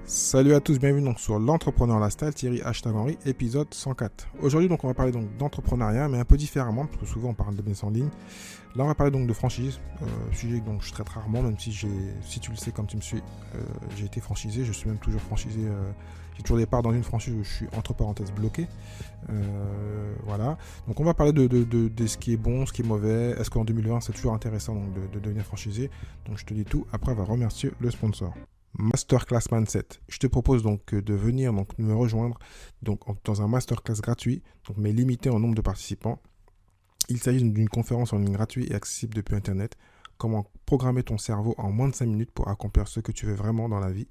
Salut à tous, bienvenue donc sur l'entrepreneur lifestyle, Thierry Henry, épisode 104. Aujourd'hui donc on va parler donc d'entrepreneuriat, mais un peu différemment, parce que souvent on parle de business en ligne. Là on va parler donc de franchise, sujet que donc je traite rarement, même si tu le sais comme tu me suis, j'ai été franchisé, je suis même toujours franchisé, j'ai toujours des parts dans une franchise où je suis entre parenthèses bloqué. Voilà, donc on va parler de ce qui est bon, ce qui est mauvais, est-ce qu'en 2020 c'est toujours intéressant donc, de devenir franchisé. Donc je te dis tout, après on va remercier le sponsor. Masterclass Mindset. Je te propose donc de venir donc me rejoindre dans un masterclass gratuit, donc mais limité en nombre de participants. Il s'agit d'une conférence en ligne gratuite et accessible depuis Internet. Comment programmer ton cerveau en moins de 5 minutes pour accomplir ce que tu veux vraiment dans la vie.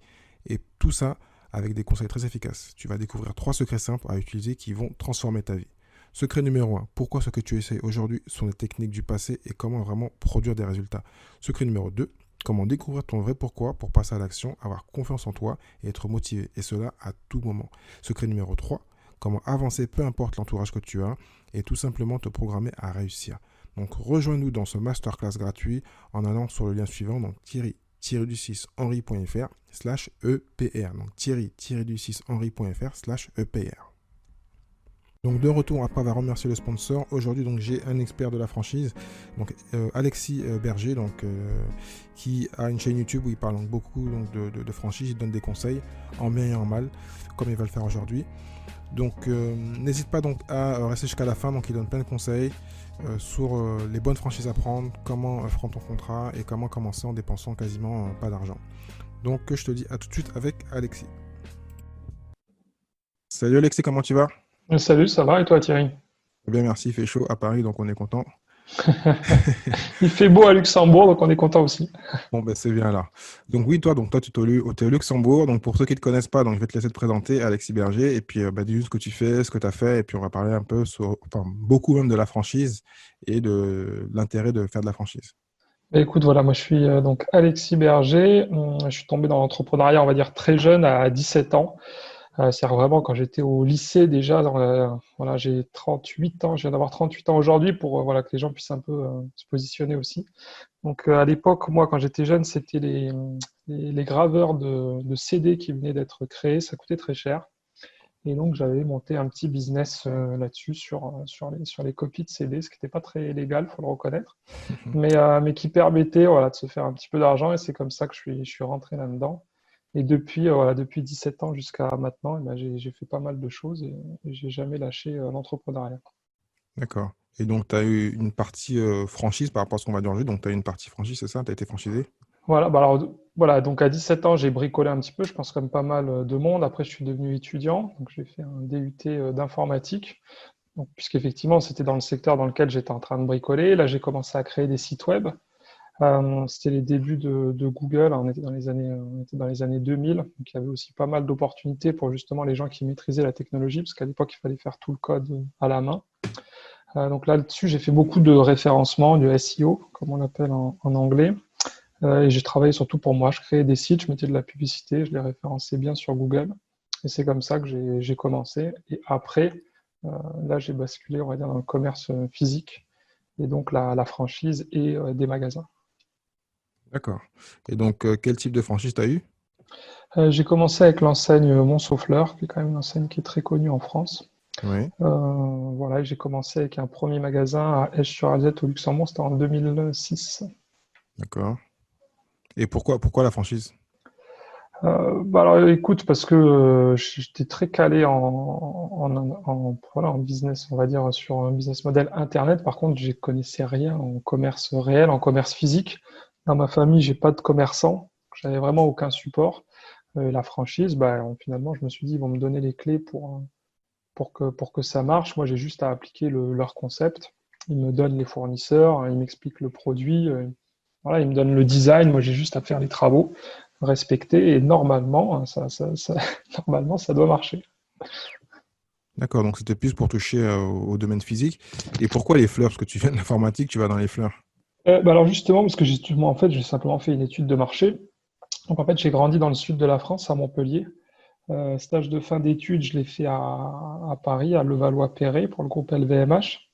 Et tout ça avec des conseils très efficaces. Tu vas découvrir 3 secrets simples à utiliser qui vont transformer ta vie. Secret numéro 1. Pourquoi ce que tu essayes aujourd'hui sont des techniques du passé et comment vraiment produire des résultats. Secret numéro 2. Comment découvrir ton vrai pourquoi pour passer à l'action, avoir confiance en toi et être motivé. Et cela à tout moment. Secret numéro 3. Comment avancer peu importe l'entourage que tu as et tout simplement te programmer à réussir. Donc rejoins-nous dans ce masterclass gratuit en allant sur le lien suivant, donc thierry-du6henry.fr/EPR. Donc thierry-du6henry.fr/EPR. Donc de retour, après avoir remercié le sponsor, aujourd'hui donc j'ai un expert de la franchise, donc Alexis Berger, qui a une chaîne YouTube où il parle donc, beaucoup donc, de franchise, il donne des conseils en bien et en mal, comme il va le faire aujourd'hui. Donc n'hésite pas donc à rester jusqu'à la fin, donc il donne plein de conseils sur les bonnes franchises à prendre, comment prendre ton contrat et comment commencer en dépensant quasiment pas d'argent. Donc je te dis à tout de suite avec Alexis. Salut Alexis, comment tu vas? Salut, ça va et toi Thierry? Bien, merci, il fait chaud à Paris, donc on est content. Il fait beau à Luxembourg, donc on est content aussi. Bon, ben c'est bien là. Donc oui, toi, tu es au Luxembourg. Donc pour ceux qui ne te connaissent pas, donc je vais te laisser te présenter, Alexis Berger, et puis dis-nous ce que tu fais, ce que tu as fait, et puis on va parler un peu beaucoup même de la franchise et de l'intérêt de faire de la franchise. Écoute, voilà, moi je suis donc Alexis Berger. Je suis tombé dans l'entrepreneuriat, on va dire très jeune, à 17 ans. C'est-à-dire vraiment quand j'étais au lycée déjà. Voilà, j'ai 38 ans, je viens d'avoir 38 ans aujourd'hui pour voilà, que les gens puissent un peu se positionner aussi. Donc à l'époque, moi quand j'étais jeune, c'était les graveurs de CD qui venaient d'être créés. Ça coûtait très cher. Et donc, j'avais monté un petit business là-dessus sur les copies de CD, ce qui n'était pas très légal, faut le reconnaître, mais qui permettait voilà, de se faire un petit peu d'argent. Et c'est comme ça que je suis rentré là-dedans. Et depuis, voilà, depuis 17 ans jusqu'à maintenant, eh ben, j'ai fait pas mal de choses et j'ai jamais lâché l'entrepreneuriat. D'accord. Et donc tu as eu une partie franchise par rapport à ce qu'on va dire aujourd'hui. Donc tu as eu une partie franchise, c'est ça? Tu as été franchisé? Voilà, bah alors, voilà, donc à 17 ans, j'ai bricolé un petit peu, je pense comme pas mal de monde. Après, je suis devenu étudiant, donc j'ai fait un DUT d'informatique. Donc, puisqu'effectivement, c'était dans le secteur dans lequel j'étais en train de bricoler. Là, j'ai commencé à créer des sites web. C'était les débuts de Google. On était dans les années 2000. Donc, il y avait aussi pas mal d'opportunités pour justement les gens qui maîtrisaient la technologie, parce qu'à l'époque, il fallait faire tout le code à la main. Donc là-dessus, j'ai fait beaucoup de référencement, du SEO, comme on l'appelle en anglais. Et j'ai travaillé surtout pour moi. Je créais des sites, je mettais de la publicité, je les référençais bien sur Google. Et c'est comme ça que j'ai commencé. Et après, euh, là, j'ai basculé, on va dire, dans le commerce physique, et donc la franchise et des magasins. D'accord. Et donc quel type de franchise tu as eu? J'ai commencé avec l'enseigne Mon Souffleur, qui est quand même une enseigne qui est très connue en France. Oui. Voilà, j'ai commencé avec un premier magasin à Esch-sur-Alzette au Luxembourg, c'était en 2006. D'accord. Et pourquoi la franchise? Bah alors écoute, parce que j'étais très calé voilà, en business, on va dire, sur un business model Internet. Par contre, je connaissais rien en commerce réel, en commerce physique. Dans ma famille, j'ai pas de commerçant. J'avais vraiment aucun support. La franchise, bah, finalement, je me suis dit, ils vont me donner les clés pour que ça marche. Moi, j'ai juste à appliquer leur concept. Ils me donnent les fournisseurs, ils m'expliquent le produit. Voilà, ils me donnent le design. Moi, j'ai juste à faire les travaux, respecter. Et normalement, hein, normalement, ça doit marcher. D'accord, donc c'était plus pour toucher au domaine physique. Et pourquoi les fleurs? Parce que tu viens de l'informatique, tu vas dans les fleurs. Bah alors justement, parce que en fait, j'ai simplement fait une étude de marché. Donc en fait, j'ai grandi dans le sud de la France, à Montpellier. Stage de fin d'études, je l'ai fait à Paris, à Levallois-Perret, pour le groupe LVMH.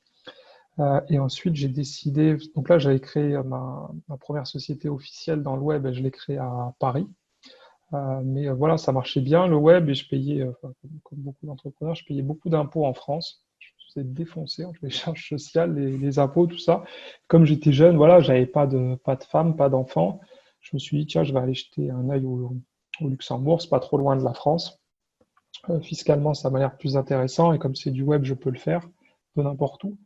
Et ensuite, j'ai décidé. Donc là, j'avais créé ma première société officielle dans le web et je l'ai créée à Paris. Mais voilà, ça marchait bien le web et je payais, comme beaucoup d'entrepreneurs, je payais beaucoup d'impôts en France. Je me faisais défoncer entre les charges sociales, les impôts, tout ça. Comme j'étais jeune, voilà, j'avais pas de femme, pas d'enfant. Je me suis dit, tiens, je vais aller jeter un œil au Luxembourg, c'est pas trop loin de la France. Fiscalement, ça m'a l'air plus intéressant et comme c'est du web, je peux le faire de n'importe où.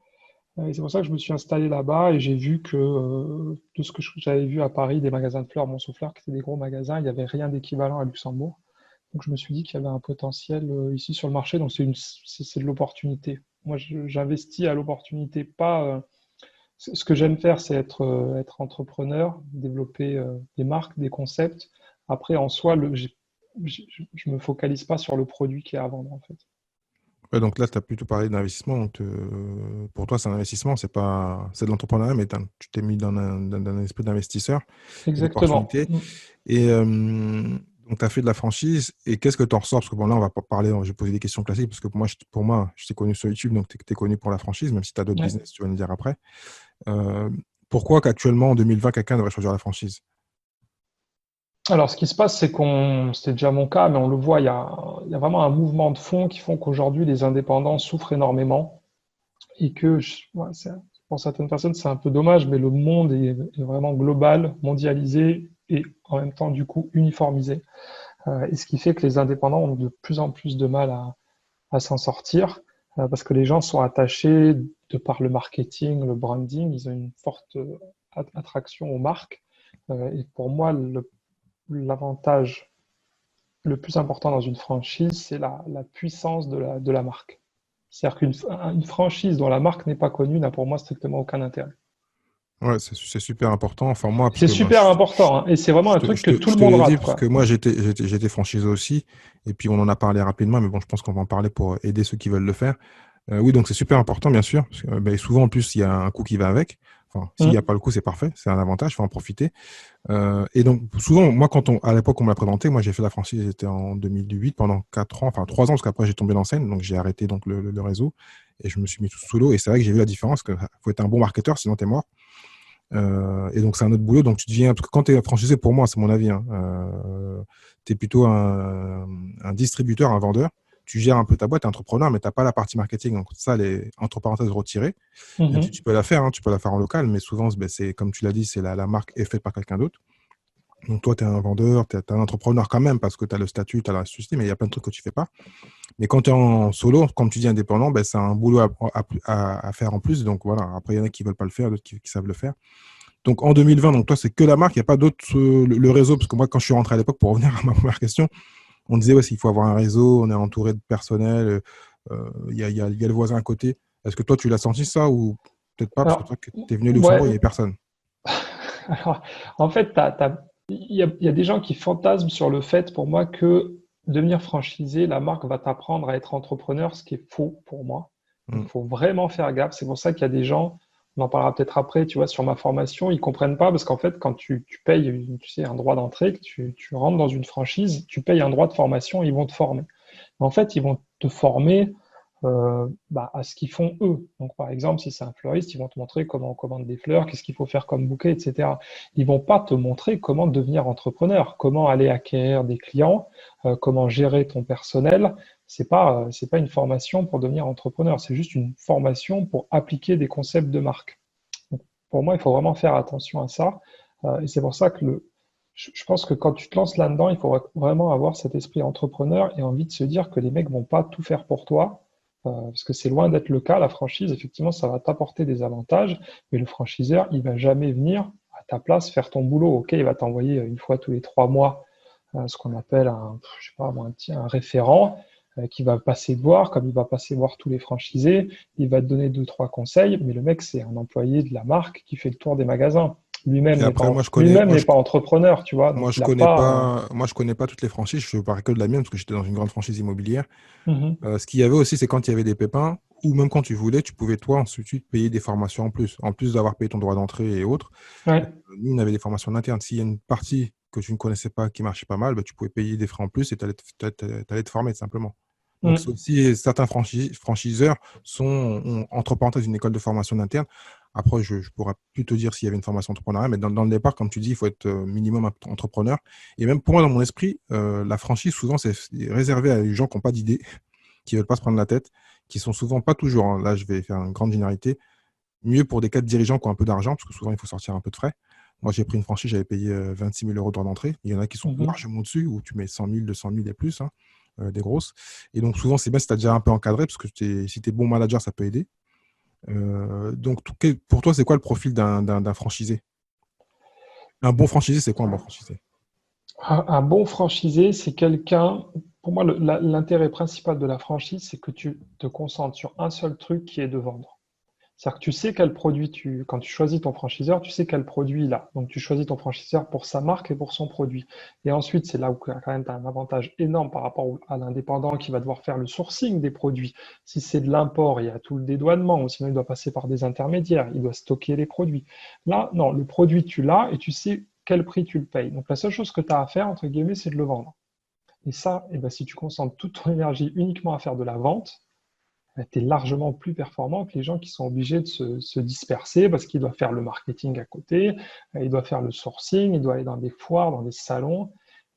Et c'est pour ça que je me suis installé là-bas et j'ai vu que tout ce que j'avais vu à Paris, des magasins de fleurs, Montsouffleurs, qui étaient des gros magasins, il n'y avait rien d'équivalent à Luxembourg. Donc je me suis dit qu'il y avait un potentiel ici sur le marché, donc c'est de l'opportunité. Moi, j'investis à l'opportunité, pas. Ce que j'aime faire, c'est être entrepreneur, développer des marques, des concepts. Après, en soi, je me focalise pas sur le produit qui est à vendre, en fait. Ouais, donc là, tu as plutôt parlé d'investissement. Donc, pour toi, c'est un investissement, c'est de l'entrepreneuriat, mais tu t'es mis dans un esprit d'investisseur et Exactement. d'opportunité. Et donc, tu as fait de la franchise. Et qu'est-ce que tu en ressors? Parce que bon, là, on va pas parler, je vais poser des questions classiques, parce que pour moi, je t'ai connu sur YouTube, donc tu es connu pour la franchise, même si tu as d'autres Ouais. business, tu vas nous dire après. Euh, Pourquoi qu'actuellement, en 2020, quelqu'un devrait choisir la franchise? Alors, ce qui se passe, c'est c'était déjà mon cas, mais on le voit, il y a vraiment un mouvement de fond qui font qu'aujourd'hui, les indépendants souffrent énormément et que, ouais, pour certaines personnes, c'est un peu dommage, mais le monde est vraiment global, mondialisé et en même temps, du coup, uniformisé. Et ce qui fait que les indépendants ont de plus en plus de mal à s'en sortir parce que les gens sont attachés de par le marketing, le branding, ils ont une forte attraction aux marques. Et pour moi, l'avantage le plus important dans une franchise, c'est la puissance de la marque. C'est-à-dire qu'une franchise dont la marque n'est pas connue n'a pour moi strictement aucun intérêt. Ouais, c'est super important. Enfin, moi, parce C'est que bah, super important, hein, et c'est vraiment un truc que tout je le te monde le dis, rate, parce que quoi. moi, j'étais franchisé aussi. Et puis, on en a parlé rapidement, mais bon, je pense qu'on va en parler pour aider ceux qui veulent le faire. Oui, donc c'est super important, bien sûr. Parce que, ben, souvent, en plus, il y a un coût qui va avec. Enfin, s'il n'y a Hum, pas le coût, c'est parfait. C'est un avantage, il faut en profiter. Et donc, souvent, moi, à l'époque, on me l'a présenté, moi, j'ai fait la franchise, j'étais en 2008 pendant 4 ans, enfin 3 ans, parce qu'après, j'ai tombé dans scène, donc j'ai arrêté donc, le réseau et je me suis mis tout sous l'eau. Et c'est vrai que j'ai vu la différence, qu'il faut être un bon marketeur, sinon tu es mort. Et donc, c'est un autre boulot. Donc, tu deviens, parce que quand tu es franchisé, pour moi, c'est mon avis, hein, tu es plutôt un distributeur, un vendeur. Tu gères un peu ta boîte, tu es entrepreneur, mais tu n'as pas la partie marketing. Donc, ça, les entre parenthèses retirées. Même si mhm. tu peux la faire, hein, tu peux la faire en local, mais souvent, ben, c'est comme tu l'as dit, c'est la marque est faite par quelqu'un d'autre. Donc, toi, tu es un vendeur, tu es un entrepreneur quand même, parce que tu as le statut, tu as la société, mais il y a plein de trucs que tu fais pas. Mais quand tu es en solo, comme tu dis indépendant, ben, c'est un boulot à faire en plus. Donc, voilà. Après, il y en a qui veulent pas le faire, d'autres qui savent le faire. Donc en 2020, donc toi, c'est que la marque, il n'y a pas d'autre, le réseau, parce que moi, quand je suis rentré à l'époque, pour revenir à ma première question, on disait, ouais, s'il faut avoir un réseau, on est entouré de personnel, il y a le voisin à côté. Est-ce que toi, tu l'as senti ça ou peut-être pas, parce que Alors, toi, tu es venu à ouais, Luxembourg, il n'y avait personne. alors, en fait, il y a des gens qui fantasment sur le fait, pour moi, que devenir franchisé, la marque va t'apprendre à être entrepreneur, ce qui est faux pour moi. Donc, Mm. il faut vraiment faire gaffe. C'est pour ça qu'il y a des gens, on en parlera peut-être après, tu vois, sur ma formation, ils comprennent pas parce qu'en fait, quand tu payes, tu sais, un droit d'entrée, que tu rentres dans une franchise, tu payes un droit de formation, ils vont te former. Mais en fait, ils vont te former à ce qu'ils font eux. Donc, par exemple, si c'est un fleuriste, ils vont te montrer comment on commande des fleurs, qu'est-ce qu'il faut faire comme bouquet, etc. Ils vont pas te montrer comment devenir entrepreneur, comment aller acquérir des clients, comment gérer ton personnel. C'est pas une formation pour devenir entrepreneur, c'est juste une formation pour appliquer des concepts de marque. Donc, pour moi, il faut vraiment faire attention à ça. Et c'est pour ça que je pense que quand tu te lances là-dedans, il faut vraiment avoir cet esprit entrepreneur et envie de se dire que les mecs vont pas tout faire pour toi, parce que c'est loin d'être le cas. La franchise, effectivement, ça va t'apporter des avantages, mais le franchiseur, il va jamais venir à ta place faire ton boulot. Ok, il va t'envoyer une fois tous les 3 mois ce qu'on appelle je sais pas, moi, un référent qui va passer voir, comme il va passer voir tous les franchisés, il va te donner deux, trois conseils, mais le mec, c'est un employé de la marque qui fait le tour des magasins. Lui-même Et n'est après, pas, lui-même n'est pas entrepreneur, tu vois, donc il n'a pas. moi, je connais pas toutes les franchises, je parle que de la mienne, parce que j'étais dans une grande franchise immobilière. Mhm. Ce qu'il y avait aussi, c'est quand il y avait des pépins, ou même quand tu voulais, tu pouvais toi ensuite payer des formations en plus d'avoir payé ton droit d'entrée et autres. Ouais. Nous, on avait des formations internes. S'il y a une partie que tu ne connaissais pas qui marchait pas mal, bah, tu pouvais payer des frais en plus et tu allais te former tout simplement. Donc, c'est Mhm. aussi certains franchiseurs sont, entre parenthèses, une école de formation interne. Après, je ne pourrais plus te dire s'il y avait une formation entrepreneuriale, mais dans le départ, comme tu dis, il faut être minimum entrepreneur. Et même pour moi, dans mon esprit, la franchise, souvent, c'est réservé à des gens qui n'ont pas d'idées, qui ne veulent pas se prendre la tête, qui sont souvent pas toujours, hein, là, je vais faire une grande généralité, mieux pour des cadres dirigeants qui ont un peu d'argent, parce que souvent, il faut sortir un peu de frais. Moi, j'ai pris une franchise, j'avais payé 26 000 euros droit d'entrée. Il y en a qui sont Mhm. largement au-dessus, où tu mets 100 000, 200 000 et plus, hein, des grosses. Et donc, souvent, c'est bien si tu as déjà un peu encadré, parce que si tu es bon manager, ça peut aider. Donc, pour toi, c'est quoi le profil d'un franchisé? Un bon franchisé, c'est quoi un bon franchisé? Un bon franchisé, c'est quelqu'un, pour moi, l'intérêt principal de la franchise, c'est que tu te concentres sur un seul truc qui est de vendre. C'est-à-dire que tu sais quel produit quand tu choisis ton franchiseur, tu sais quel produit il a. Donc tu choisis ton franchiseur pour sa marque et pour son produit. Et ensuite, c'est là où quand même tu as un avantage énorme par rapport à l'indépendant qui va devoir faire le sourcing des produits. Si c'est de l'import, il y a tout le dédouanement, ou sinon il doit passer par des intermédiaires, il doit stocker les produits. Là, non, le produit tu l'as et tu sais quel prix tu le payes. Donc la seule chose que tu as à faire, entre guillemets, c'est de le vendre. Et ça, eh ben, si tu concentres toute ton énergie uniquement à faire de la vente, tu es largement plus performant que les gens qui sont obligés de se disperser parce qu'ils doivent faire le marketing à côté, ils doivent faire le sourcing, ils doivent aller dans des foires, dans des salons,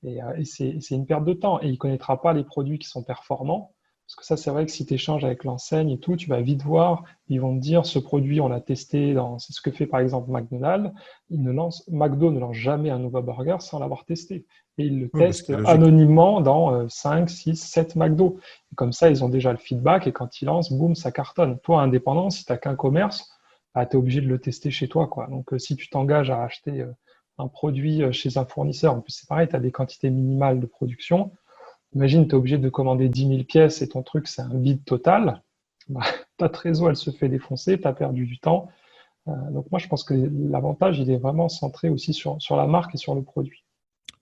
et c'est une perte de temps. Et il ne connaîtra pas les produits qui sont performants. Parce que ça, c'est vrai que si tu échanges avec l'enseigne et tout, tu vas vite voir, ils vont te dire ce produit, on l'a testé c'est ce que fait par exemple McDonald's. McDo ne lance jamais un nouveau burger sans l'avoir testé. Et ils le Oui, bah, testent c'est logique. anonymement dans 5, 6, 7 McDo. Et comme ça, ils ont déjà le feedback et quand ils lancent, boum, ça cartonne. Toi, indépendant, si tu n'as qu'un commerce, bah, tu es obligé de le tester chez toi, quoi. Donc, si tu t'engages à acheter un produit chez un fournisseur, en plus, c'est pareil, tu as des quantités minimales de production. Imagine, tu es obligé de commander 10 000 pièces et ton truc, c'est un vide total. Bah, ta trésor, elle se fait défoncer, tu as perdu du temps. Donc, moi, je pense que l'avantage, il est vraiment centré aussi sur la marque et sur le produit.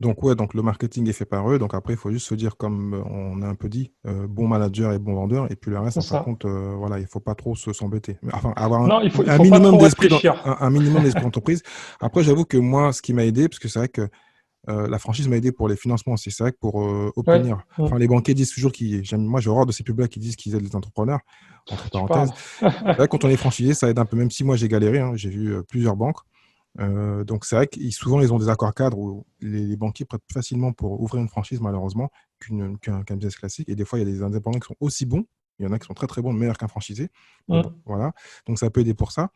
Donc, ouais, donc le marketing est fait par eux. Donc, après, il faut juste se dire, comme on a un peu dit, bon manager et bon vendeur. Et puis le reste, C'est en fin de ça. compte, voilà, il ne faut pas trop s'embêter. Mais enfin, avoir Non, il un faut pas minimum trop d'esprit réfléchir. un minimum d'esprit d'entreprise. Après, j'avoue que moi, ce qui m'a aidé, parce que c'est vrai que la franchise m'a aidé pour les financements aussi. C'est vrai que pour Oui, obtenir. Enfin, les banquiers disent toujours moi, j'ai horreur de ces pubs-là qui disent qu'ils aident les entrepreneurs, entre tu parenthèses. parles. C'est vrai que quand on est franchisé, ça aide un peu, même si moi j'ai galéré, hein, j'ai vu plusieurs banques. Donc c'est vrai que souvent ils ont des accords cadres où les banquiers prêtent plus facilement pour ouvrir une franchise malheureusement qu'un business classique. Et des fois il y a des indépendants qui sont aussi bons, il y en a qui sont très très bons, meilleurs qu'un franchisé. Mais bon, Mm. voilà. Donc ça peut aider pour ça.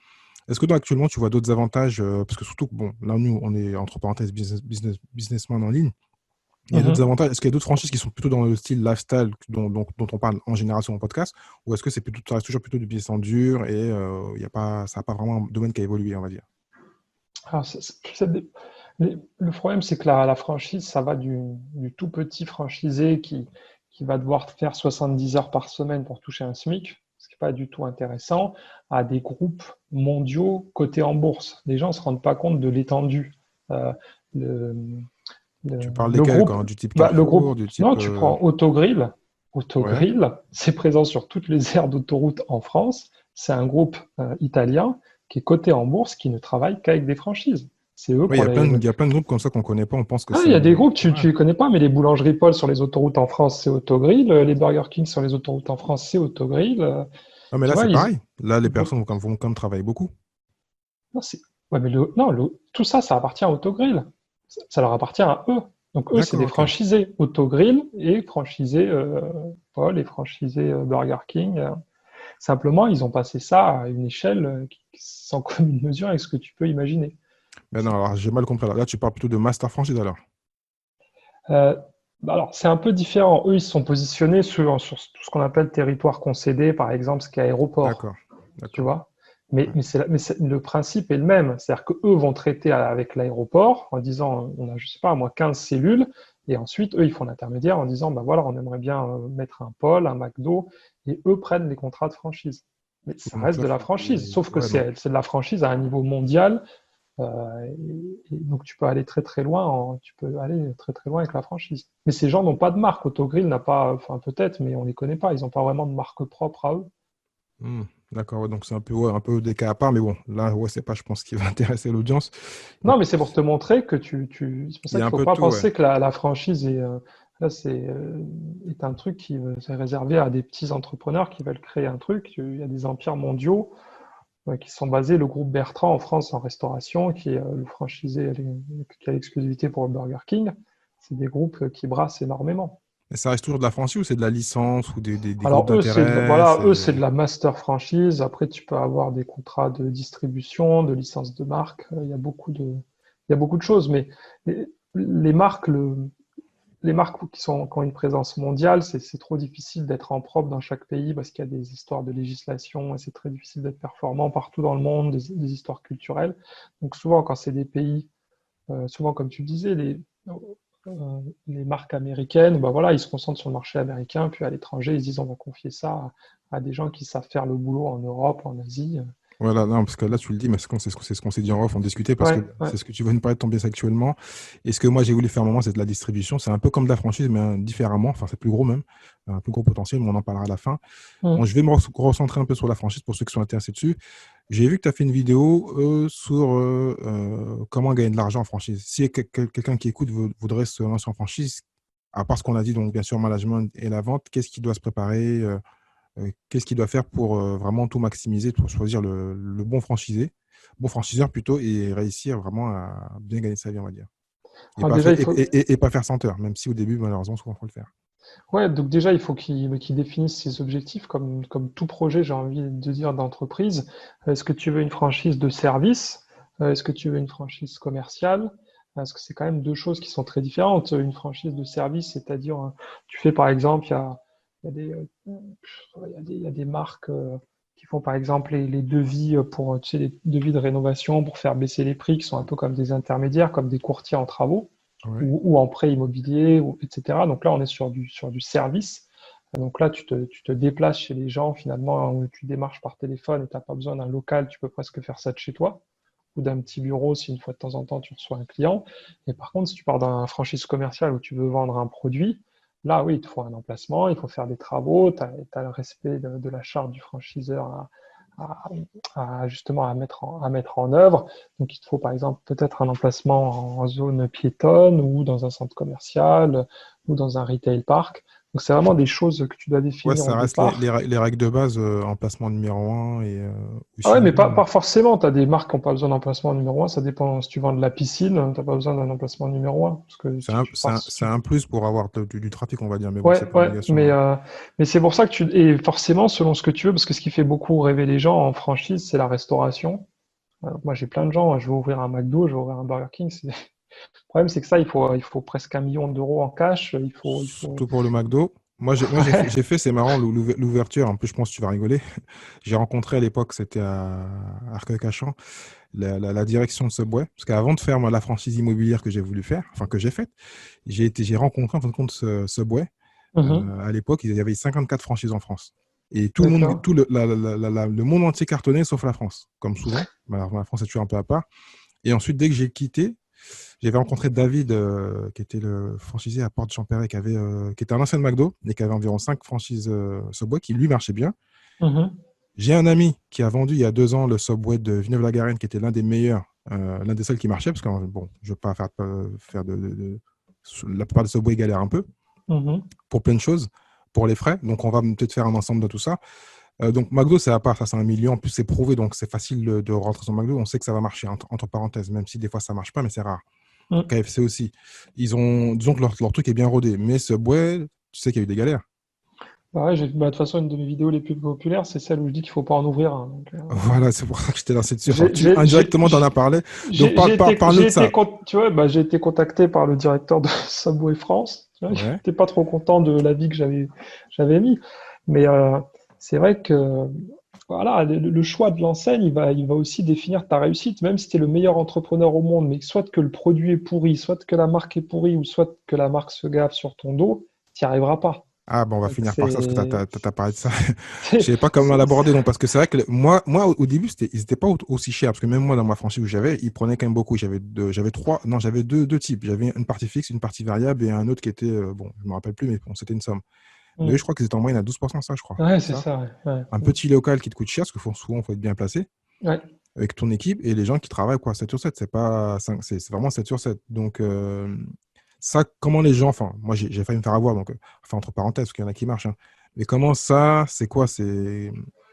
Est-ce que toi actuellement tu vois d'autres avantages parce que surtout que bon, là nous on est entre parenthèses businessman en ligne. Il y a d'autres Mhm. avantages. Est-ce qu'il y a d'autres franchises qui sont plutôt dans le style lifestyle dont on parle en général sur mon podcast, ou est-ce que ça reste toujours plutôt du business en dur et il y a pas, ça n'a pas vraiment un domaine qui a évolué, on va dire. Alors, le problème, c'est que la franchise, ça va du tout petit franchisé qui va devoir faire 70 heures par semaine pour toucher un SMIC, ce qui n'est pas du tout intéressant, à des groupes mondiaux cotés en bourse. Les gens ne se rendent pas compte de l'étendue. Euh, le, Tu parles le desquels, groupe, quand, du type le Carrefour, groupe, du type non, tu prends Autogrill. ouais, Autogrill, c'est présent sur toutes les aires d'autoroute en France. C'est un groupe italien qui est coté en bourse, qui ne travaille qu'avec des franchises. C'est eux ouais, qu'on il y a plein de groupes comme ça qu'on connaît pas. On pense que Ah, c'est il y a des groupes, tu ouais. ne les connais pas, mais les boulangeries Paul sur les autoroutes en France, c'est Autogrill. Les Burger King sur les autoroutes en France, c'est Autogrill. Non, mais Tu là vois, c'est pareil. Là les ils vont- personnes vont quand même travailler beaucoup. non, ouais, mais non, tout ça, ça appartient à Autogrill. Ça leur appartient à eux. Donc eux, c'est D'accord, des ok. franchisés Autogrill et franchisés Paul et franchisés Burger King. Simplement, ils ont passé ça à une échelle sans commune mesure avec ce que tu peux imaginer. Mais non, alors j'ai mal compris. Là tu parles plutôt de master franchise alors. Euh, alors, c'est un peu différent. Eux, ils se sont positionnés sur tout ce qu'on appelle territoire concédé, par exemple, ce qui est aéroport, D'accord, tu d'accord. vois. Mais, Ouais. mais, le principe est le même. C'est-à-dire qu'eux vont traiter avec l'aéroport en disant, on a, je sais pas, moi, 15 cellules. Et ensuite, eux, ils font l'intermédiaire en disant, ben voilà, on aimerait bien mettre un pôle, un McDo. Et eux prennent les contrats de franchise. Mais ça Donc reste là de la c'est franchise. Sauf que ouais, donc c'est de la franchise à un niveau mondial et donc tu peux aller très très loin, tu peux aller très très loin avec la franchise. Mais ces gens n'ont pas de marque. Autogrill n'a pas, enfin peut-être, mais on les connaît pas. Ils n'ont pas vraiment de marque propre à eux. hmm, d'accord, ouais, donc c'est un peu ouais, un peu des cas à part, mais bon, là ouais, c'est pas je pense qui va intéresser l'audience. Il y a Non, mais c'est pour te montrer que c'est pour il y ça a qu'il un faut peu de pas tout, ouais. penser que la franchise est un truc qui est réservé à des petits entrepreneurs qui veulent créer un truc. Il y a des empires mondiaux. qui sont basés, le groupe Bertrand en France en restauration, qui est le franchisé, qui a l'exclusivité pour le Burger King. C'est des groupes qui brassent énormément. Et ça reste toujours de la franchise ou c'est de la licence ou des groupes Alors eux, d'intérêt? voilà, eux, c'est de la master franchise. Après, tu peux avoir des contrats de distribution, de licence de marque. Il y a beaucoup de choses, mais les marques, les marques qui ont une présence mondiale, c'est trop difficile d'être en propre dans chaque pays parce qu'il y a des histoires de législation et c'est très difficile d'être performant partout dans le monde, des histoires culturelles. Donc souvent, quand c'est des pays, souvent comme tu le disais, les marques américaines, ben voilà, ils se concentrent sur le marché américain, puis à l'étranger, ils se disent on va confier ça à des gens qui savent faire le boulot en Europe, en Asie. Voilà, non, parce que là, tu le dis, mais c'est ce qu'on s'est dit en off, on discutait, parce que Ouais, ouais. c'est ce que tu veux nous parler de ton business actuellement. Et ce que moi, j'ai voulu faire à un moment, c'est de la distribution. C'est un peu comme de la franchise, mais différemment. Enfin, c'est plus gros même, un plus gros potentiel, mais on en parlera à la fin. Bon, Mm. je vais me recentrer un peu sur la franchise pour ceux qui sont intéressés dessus. J'ai vu que tu as fait une vidéo sur comment gagner de l'argent en franchise. Si quelqu'un qui écoute voudrait se lancer en franchise, à part ce qu'on a dit, donc bien sûr, management et la vente, qu'est-ce qu'il doit se préparer? Qu'est-ce qu'il doit faire pour vraiment tout maximiser, pour choisir le bon franchiseur plutôt, et réussir vraiment à bien gagner sa vie, on va dire. Et Alors pas déjà, faire, il faut, et pas faire senteur, même si au début, malheureusement, souvent, il faut le faire. ouais, donc déjà, il faut qu'il définisse ses objectifs, comme tout projet, j'ai envie de dire, d'entreprise. Est-ce que tu veux une franchise de service? Est-ce que tu veux une franchise commerciale? Parce que c'est quand même deux choses qui sont très différentes. Une franchise de service, c'est-à-dire, tu fais par exemple, il y a des, il y a des marques qui font par exemple les devis pour, tu sais, les devis de rénovation pour faire baisser les prix, qui sont un peu comme des intermédiaires, comme des courtiers en travaux Ouais. ou en prêt immobilier, etc. Donc là, on est sur du service. Donc là, tu te déplaces chez les gens, finalement, où tu démarches par téléphone et tu n'as pas besoin d'un local, tu peux presque faire ça de chez toi, ou d'un petit bureau si une fois de temps en temps tu reçois un client. Et par contre, si tu pars d'un franchise commerciale où tu veux vendre un produit, là, oui, il te faut un emplacement, il faut faire des travaux, tu as le respect de la charte du franchiseur à, justement à mettre en œuvre. Donc, il te faut par exemple peut-être un emplacement en zone piétonne ou dans un centre commercial ou dans un retail park. Donc, c'est vraiment des choses que tu dois Ouais, définir au ça reste départ. les règles de base, emplacement numéro un, ou Ah ouais, mais sinon, pas forcément. Tu as des marques qui n'ont pas besoin d'emplacement numéro un. Ça dépend. Si tu vends de la piscine, tu n'as pas besoin d'un emplacement numéro un. Parce que tu pars, c'est un plus pour avoir du trafic, on va dire, mais bon, ouais, c'est pas ouais, obligation, hein. mais c'est pour ça que et forcément, selon ce que tu veux, parce que ce qui fait beaucoup rêver les gens en franchise, c'est la restauration. Moi, j'ai plein de gens, je veux ouvrir un McDo, je veux ouvrir un Burger King. Le problème, c'est que ça, il faut presque 1 million d'euros en cash. Il faut... Surtout pour le McDo. Ouais. J'ai fait, c'est marrant, l'ouverture. En plus, je pense que tu vas rigoler. J'ai rencontré à l'époque, c'était à Arcueil-Cachan, la direction de Subway. Parce qu'avant de faire moi, la franchise immobilière que j'ai voulu faire, enfin que j'ai faite, j'ai rencontré en fin de compte Subway. Mhm. À l'époque, il y avait 54 franchises en France. Et tout le monde, D'accord. le monde entier cartonnait sauf la France, comme souvent. Alors, la France est toujours un peu à part. Et ensuite, dès que j'ai quitté, j'avais rencontré David, qui était le franchisé à Porte Champéret, qui était un ancien de McDo et qui avait environ 5 franchises Subway, qui lui marchait bien. Mhm. J'ai un ami qui a vendu il y a 2 ans le Subway de Villeneuve-la-Garenne, qui était l'un des meilleurs, l'un des seuls qui marchait, parce que bon, je ne veux pas faire la plupart des Subway galèrent un peu Mhm. pour plein de choses, pour les frais. Donc, on va peut-être faire un ensemble de tout ça. Donc, McDo, c'est à part, ça, c'est 1 million. En plus, c'est prouvé, donc c'est facile de rentrer sur McDo. On sait que ça va marcher, entre parenthèses, même si des fois ça ne marche pas, mais c'est rare. Mhm. KFC aussi. Disons que leur truc est bien rodé, mais Subway, tu sais qu'il y a eu des galères. Bah ouais, de toute façon, une de mes vidéos les plus populaires, c'est celle où je dis qu'il faut pas en ouvrir un. Donc, Voilà, c'est pour ça que je t'ai lancé dessus. Enfin, j'ai j'ai- j'ai- indirectement, tu en as parlé. Donc, parle-nous j'ai de ça. tu vois, bah, j'ai été contacté par le directeur de Subway France. Tu vois, Ouais. j'étais pas trop content de l'avis que j'avais mis. Mais c'est vrai que voilà, le choix de l'enseigne, il va aussi définir ta réussite. Même si tu es le meilleur entrepreneur au monde, mais soit que le produit est pourri, soit que la marque est pourrie, ou soit que la marque se gave sur ton dos, tu n'y arriveras pas. Ah, bon, on va Donc finir par ça, parce que tu as parlé de ça. Je c'est, savais pas comment c'est- l'aborder, non, parce que c'est vrai que moi au début, ils n'étaient pas aussi chers, parce que même moi, dans ma franchise où j'avais, ils prenaient quand même beaucoup. J'avais trois, non, j'avais deux types. J'avais une partie fixe, une partie variable, et un autre qui était, bon, je me rappelle plus, mais bon, c'était une somme. Mais eux, je Hmm. crois qu'ils étaient en moyenne à 12%, ça, je crois. Ouais, C'est c'est ça. ça. Ouais, ouais. Un Hmm. petit local qui te coûte cher, parce que souvent, il faut être bien placé, Ouais. avec ton équipe, et les gens qui travaillent, quoi, 7 sur 7. C'est pas 5, c'est vraiment 7 sur 7. Donc, ça, comment les gens, enfin, moi, j'ai failli me faire avoir, donc, enfin, entre parenthèses, parce qu'il y en a qui marchent, hein. Mais comment ça, c'est quoi?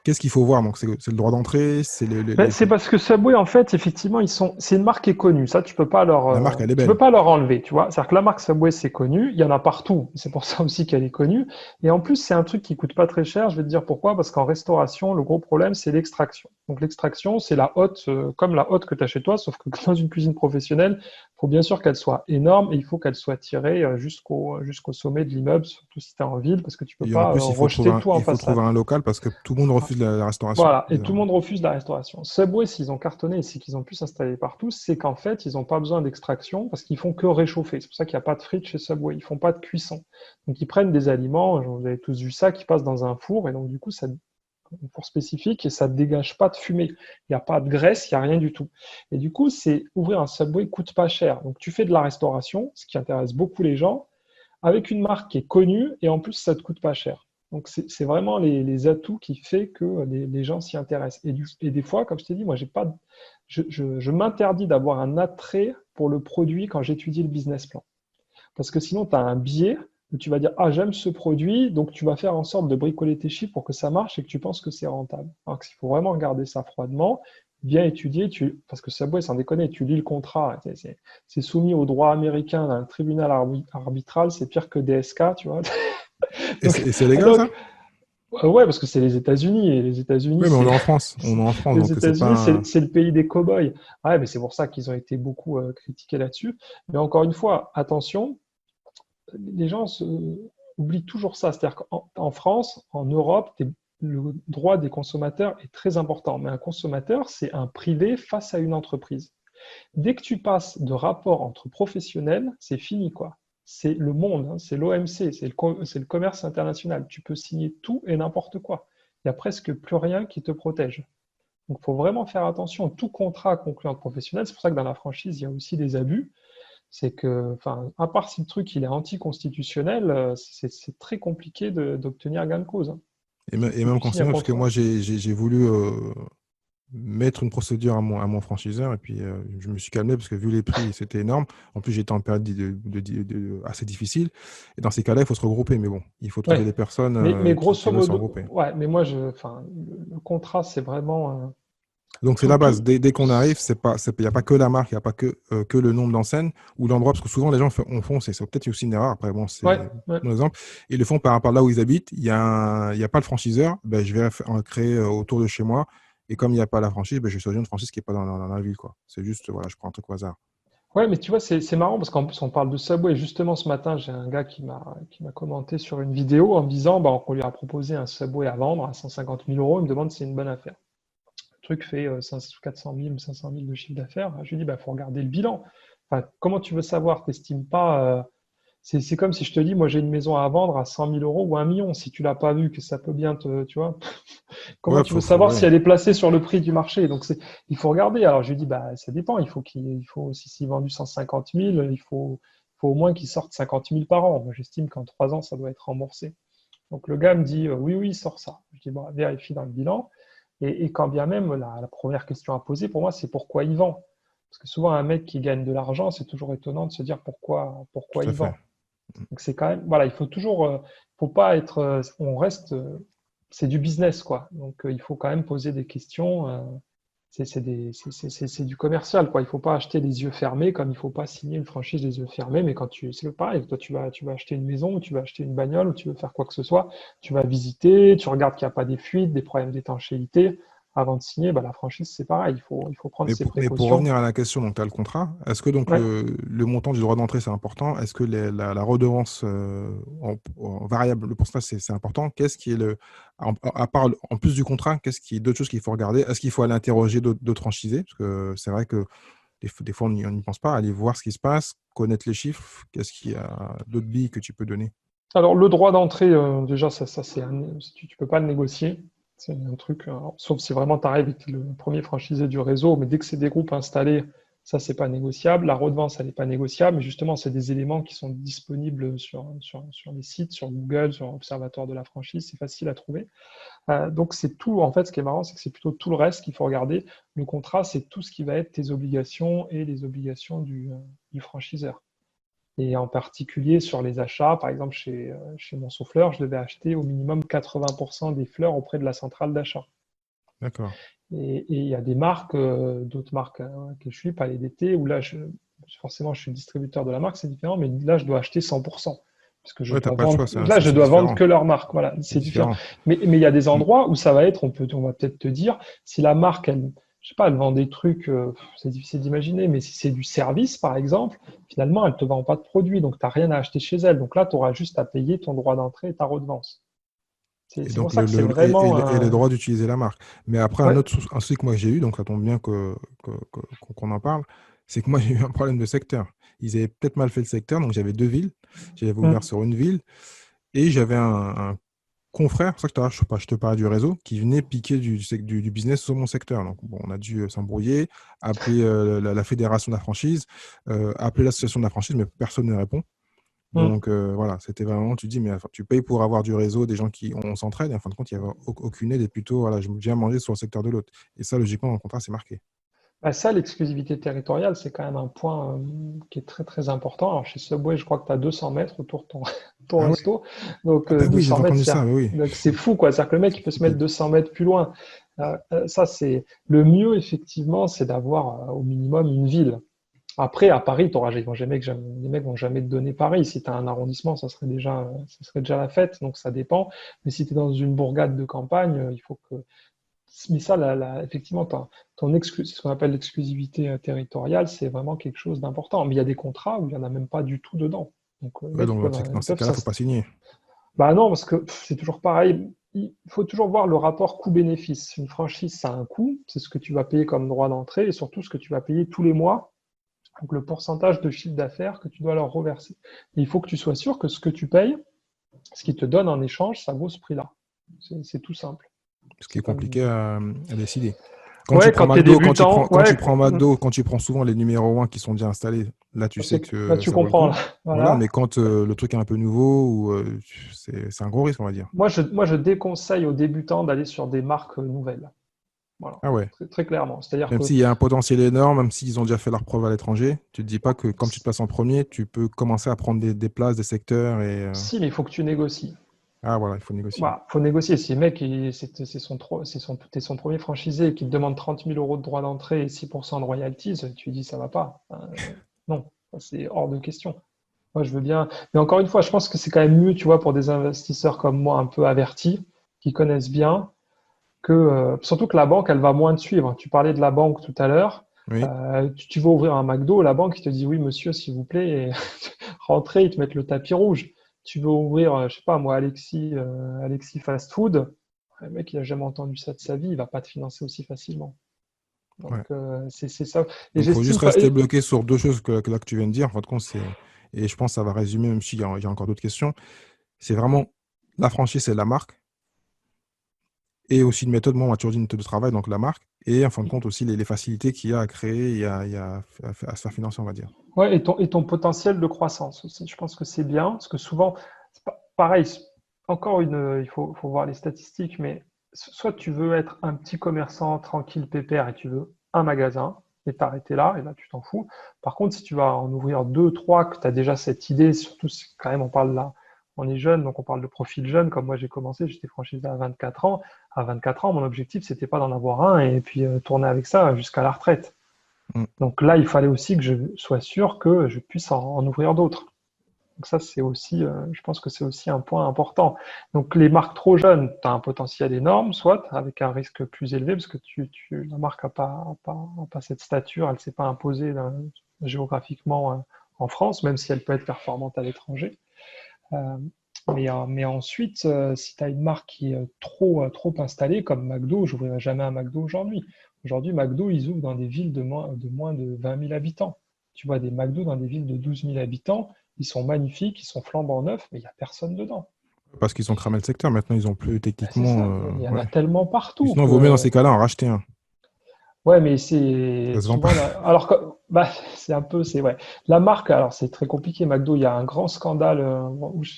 Qu'est-ce qu'il faut voir? Donc, c'est le droit d'entrée, c'est Ben, c'est parce que Subway, en fait, effectivement, c'est une marque qui est connue. Ça, la marque, elle est tu peux belle. pas leur enlever, tu vois. C'est-à-dire que la marque Subway, c'est connu. Il y en a partout. C'est pour ça aussi qu'elle est connue. Et en plus, c'est un truc qui coûte pas très cher. Je vais te dire pourquoi. Parce qu'en restauration, le gros problème, c'est l'extraction. Donc, l'extraction, c'est la hotte, comme la hotte que tu as chez toi, sauf que dans une cuisine professionnelle, il faut bien sûr qu'elle soit énorme et il faut qu'elle soit tirée jusqu'au sommet de l'immeuble, surtout si tu es en ville, parce que tu peux Et en pas plus, rejeter tout en il faut trouver façade. un local parce que tout le monde refuse la restauration. Voilà, et tout le monde refuse la restauration. Subway, s'ils ont cartonné et c'est qu'ils ont pu s'installer partout, c'est qu'en fait, ils n'ont pas besoin d'extraction parce qu'ils font que réchauffer. C'est pour ça qu'il n'y a pas de frites chez Subway. Ils font pas de cuisson. Donc, ils prennent des aliments, vous avez tous vu ça, qui passent dans un four et donc, du coup, ça un four spécifique et ça ne dégage pas de fumée. Il n'y a pas de graisse, il n'y a rien du tout. Et du coup, c'est ouvrir un Subway coûte pas cher. Donc, tu fais de la restauration, ce qui intéresse beaucoup les gens, avec une marque qui est connue et en plus, ça ne te coûte pas cher. Donc, c'est vraiment les atouts qui fait que les gens s'y intéressent. Et des fois, comme je t'ai dit, moi, j'ai pas, je m'interdis d'avoir un attrait pour le produit quand j'étudie le business plan. Parce que sinon, tu as un biais où tu vas dire, ah, j'aime ce produit, donc tu vas faire en sorte de bricoler tes chiffres pour que ça marche et que tu penses que c'est rentable. Alors qu'il faut vraiment regarder ça froidement, bien étudier, parce que Subway, sans déconner, tu lis le contrat, c'est soumis au droit américain d'un tribunal arbitral, c'est pire que DSK, tu vois. Donc, Et c'est légal, donc ça? ouais, parce que c'est les États-Unis, et les États-Unis, Oui, mais on c'est est en France. On est en France, les donc c'est États-Unis, pas. c'est le pays des cow-boys. Ouais, mais c'est pour ça qu'ils ont été beaucoup critiqués là-dessus. Mais encore une fois, attention, les gens oublient toujours ça. C'est-à-dire qu'en France, en Europe, le droit des consommateurs est très important. Mais un consommateur, c'est un privé face à une entreprise. Dès que tu passes de rapport entre professionnels, c'est fini, quoi. C'est le monde, hein, c'est l'OMC, c'est le commerce international. Tu peux signer tout et n'importe quoi. Il n'y a presque plus rien qui te protège. Donc, il faut vraiment faire attention. Tout contrat conclu entre professionnels, c'est pour ça que dans la franchise, il y a aussi des abus. C'est que, enfin, à part si le truc il est anticonstitutionnel, c'est très compliqué d'obtenir gain de cause, hein. Parce Et que même tu quand signes c'est un mieux, parce que moi, contrat. j'ai voulu mettre une procédure à mon franchiseur et puis je me suis calmé parce que vu les prix, c'était énorme. En plus, j'étais en période assez difficile. Et dans ces cas-là, il faut se regrouper. Mais bon, il faut trouver Ouais. des personnes Mais qui grosso veulent se modo, regrouper. ouais, mais moi, enfin, le contrat, c'est vraiment Donc c'est tout, la base. tout. Dès qu'on arrive, il n'y a pas que la marque, il n'y a pas que le nombre d'enseignes ou l'endroit, parce que souvent les gens font, c'est peut-être aussi une erreur. Après, bon, Ouais, c'est ouais. mon exemple. Ils le font par rapport à là où ils habitent. Il y a pas le franchiseur, ben, je vais en créer autour de chez moi. Et comme il n'y a pas la franchise, ben, je vais choisir une franchise qui n'est pas dans la ville, quoi. C'est juste, voilà, je prends un truc au hasard. Ouais, mais tu vois, c'est marrant parce qu'en plus, on parle de Subway. Justement, ce matin, j'ai un gars qui m'a commenté sur une vidéo en me disant bah, qu'on lui a proposé un Subway à vendre à 150 000 euros. Il me demande si c'est une bonne affaire. Le truc fait 400 000 ou 500 000 de chiffre d'affaires. Je lui dis, bah, faut regarder le bilan. Enfin, comment tu veux savoir? T'estimes pas. C'est comme si je te dis, moi, j'ai une maison à vendre à 100 000 euros ou 1 million. Si tu l'as pas vu, que ça peut bien te. Tu vois, comment Ouais, tu veux savoir si ouais. elle est placée sur le prix du marché? Donc, il faut regarder. Alors, je lui dis, bah, ça dépend. Il faut, si c'est vendu 150 000, il faut au moins qu'il sorte 50 000 par an. Moi, j'estime qu'en 3 ans, ça doit être remboursé. Donc, le gars me dit, oui, oui, il sort ça. Je dis, bon, vérifie dans le bilan. Et quand bien même, la première question à poser pour moi, c'est pourquoi il vend. Parce que souvent, un mec qui gagne de l'argent, c'est toujours étonnant de se dire pourquoi Tout à il fait. vend. Donc c'est quand même, voilà, il faut toujours, faut pas être, on reste, c'est du business quoi. Donc il faut quand même poser des questions. C'est du commercial quoi. Il faut pas acheter les yeux fermés comme il faut pas signer une franchise les yeux fermés. Mais quand c'est pareil, toi tu vas acheter une maison ou tu vas acheter une bagnole ou tu veux faire quoi que ce soit, tu vas visiter, tu regardes qu'il n'y a pas des fuites, des problèmes d'étanchéité. Avant de signer, bah, la franchise c'est pareil. Il faut prendre ses Mais pour précautions. revenir à la question, donc tu as le contrat. Est-ce que donc Ouais. le montant du droit d'entrée, c'est important? Est-ce que la redevance en variable, le pourcentage, c'est important? Qu'est-ce qui est à part, en plus du contrat, qu'est-ce qui est d'autres choses qu'il faut regarder? Est-ce qu'il faut aller interroger d'autres franchisés? Parce que c'est vrai que des fois, on n'y pense pas. Aller voir ce qui se passe, connaître les chiffres. Qu'est-ce qu'il y a d'autres billes que tu peux donner? Alors, le droit d'entrée, déjà, tu peux pas le négocier. C'est un truc, sauf si vraiment tu arrives et que tu es le premier franchisé du réseau, mais dès que c'est des groupes installés, ça, c'est pas négociable. La redevance, elle n'est pas négociable, mais justement, c'est des éléments qui sont disponibles sur les sites, sur Google, sur l'Observatoire de la franchise, c'est facile à trouver. Donc, c'est tout, en fait, ce qui est marrant, c'est que c'est plutôt tout le reste qu'il faut regarder. Le contrat, c'est tout ce qui va être tes obligations et les obligations du franchiseur. Et en particulier sur les achats, par exemple chez mon souffleur, je devais acheter au minimum 80% des fleurs auprès de la centrale d'achat. D'accord. Et il y a des marques, d'autres marques que je suis, pas les DT, où là, forcément, je suis distributeur de la marque, c'est différent, mais là, je dois acheter 100%. Parce que je Ouais, t'as dois pas le choix, vendre, là, je c'est dois vendre différent. que leur marque. Voilà, C'est c'est différent. différent. Mais il y a des Mm. endroits où ça va être, on va peut-être te dire, si la marque, je sais pas, elle vend des trucs, c'est difficile d'imaginer, mais si c'est du service, par exemple, finalement, elle te vend pas de produits, donc tu n'as rien à acheter chez elle. Donc là, tu auras juste à payer ton droit d'entrée et ta redevance. Et C'est pour donc, ça que c'est vraiment et le un. droit d'utiliser la marque. Mais après, Ouais. un souci que moi j'ai eu, donc ça tombe bien qu'on en parle, c'est que moi j'ai eu un problème de secteur. Ils avaient peut-être mal fait le secteur, donc j'avais deux villes. J'avais ouvert Mm. sur une ville et j'avais un confrère, c'est pour ça que je te parlais du réseau, qui venait piquer du business sur mon secteur. Donc, bon, on a dû s'embrouiller, appeler la fédération de la franchise, appeler l'association de la franchise, mais personne ne répond. Mm. Donc voilà, c'était vraiment, tu dis, mais enfin, tu payes pour avoir du réseau, des gens qui on s'entraide, et en fin de compte, il n'y avait aucune aide, et plutôt, voilà, je viens manger sur le secteur de l'autre. Et ça, logiquement, dans le contrat, c'est marqué. Bah, ça, l'exclusivité territoriale, c'est quand même un point qui est très très important. Alors, chez Subway, je crois que tu as 200 mètres autour de ton Ah ouais? resto. Donc, Ah ben oui, 200 j'avais mètres, entendu ça, mais oui. donc c'est fou, quoi. C'est-à-dire que le mec, il peut se mettre Stupide. 200 mètres plus loin. Ça, c'est le mieux, effectivement, c'est d'avoir au minimum une ville. Après, à Paris, les mecs vont jamais te donner Paris. Si tu as un arrondissement, ça serait déjà la fête, donc ça dépend. Mais si tu es dans une bourgade de campagne, il faut que mais ça, effectivement, c'est ce qu'on appelle l'exclusivité territoriale, c'est vraiment quelque chose d'important. Mais il y a des contrats où il n'y en a même pas du tout dedans. Donc, les Ouais, mecs, donc dans ils ces peuvent cas-là, il ne faut pas signer. Bah non, parce que c'est toujours pareil. Il faut toujours voir le rapport coût-bénéfice. Une franchise, ça a un coût, c'est ce que tu vas payer comme droit d'entrée et surtout ce que tu vas payer tous les mois. Donc, le pourcentage de chiffre d'affaires que tu dois leur reverser. Et il faut que tu sois sûr que ce que tu payes, ce qu'ils te donnent en échange, ça vaut ce prix-là. C'est tout simple. Ce qui C'est est comme. compliqué à décider. Ouais, quand tu es débutant, ouais, Quand tu prends souvent les numéros 1 qui sont déjà installés, là, tu sais là, que tu ça vaut le comprends, coup. là. Voilà, mais Voilà. quand le truc est un peu nouveau, ou c'est un gros risque, on va dire. Moi, je déconseille aux débutants d'aller sur des marques nouvelles. Voilà, Ah ouais. très, très clairement. C'est-à-dire Même que, s'il y a un potentiel énorme, même s'ils ont déjà fait leur preuve à l'étranger, tu te dis pas que comme tu te passes en premier, tu peux commencer à prendre des places, des secteurs et si, mais il faut que tu négocies. ah voilà, il faut négocier. Voilà, faut négocier. Si le mec, t'es son premier franchisé et qu'il te demande 30 000 euros de droit d'entrée et 6% de royalties, tu lui dis ça va pas. Non, ça, c'est hors de question. Moi, je veux bien. Mais encore une fois, je pense que c'est quand même mieux, tu vois, pour des investisseurs comme moi, un peu avertis, qui connaissent bien, surtout que la banque, elle va moins te suivre. Tu parlais de la banque tout à l'heure. Oui. Tu vas ouvrir un McDo, la banque, il te dit oui, monsieur, s'il vous plaît, et rentrez, ils te mettent le tapis rouge. Tu veux ouvrir, je sais pas moi, Alexis Fast Food, le mec, il a jamais entendu ça de sa vie, il va pas te financer aussi facilement. Donc, Ouais. c'est ça. Et Donc, il faut juste j'estime pas. rester bloqué sur deux choses là, que tu viens de dire. En fin de compte, et je pense que ça va résumer, même s'il y a encore d'autres questions. C'est vraiment la franchise, c'est la marque. Et aussi une méthode, moi, on m'a toujours dit une méthode de travail, donc la marque. Et en fin de compte, aussi les facilités qu'il y a à créer et à se faire financer, on va dire. Ouais, et ton potentiel de croissance aussi. Je pense que c'est bien, parce que souvent, c'est pareil, faut voir les statistiques, mais soit tu veux être un petit commerçant tranquille, pépère, et tu veux un magasin, et t'arrêter là, et là tu t'en fous. Par contre, si tu vas en ouvrir deux, trois, que tu as déjà cette idée, surtout si quand même on parle là, on est jeune, donc on parle de profil jeune, comme moi j'ai commencé, j'étais franchisé à 24 ans. À 24 ans, mon objectif, c'était pas d'en avoir un et puis tourner avec ça jusqu'à la retraite. Mm. Donc là, il fallait aussi que je sois sûr que je puisse en ouvrir d'autres. Donc ça, c'est aussi, je pense que c'est aussi un point important. Donc les marques trop jeunes, tu as un potentiel énorme, soit avec un risque plus élevé, parce que la marque a pas cette stature, elle ne s'est pas imposée géographiquement en France, même si elle peut être performante à l'étranger. Euh, mais ensuite, si tu as une marque qui est trop installée, comme McDo, je n'ouvrirai jamais un McDo aujourd'hui. Aujourd'hui, McDo, ils ouvrent dans des villes de moins de 20 000 habitants. Tu vois des McDo dans des villes de 12 000 habitants, ils sont magnifiques, ils sont flambant neufs, mais il n'y a personne dedans. Parce qu'ils ont cramé le secteur. Maintenant, ils ont plus Ben, c'est ça, techniquement. il y en a Ouais. tellement Et partout sinon, il vaut mieux dans que. ces cas-là en racheter un. Ouais, mais c'est Ça se vend pas. souvent. Alors que, bah, c'est un peu, c'est ouais. La marque, alors c'est très compliqué. McDo, il y a un grand scandale.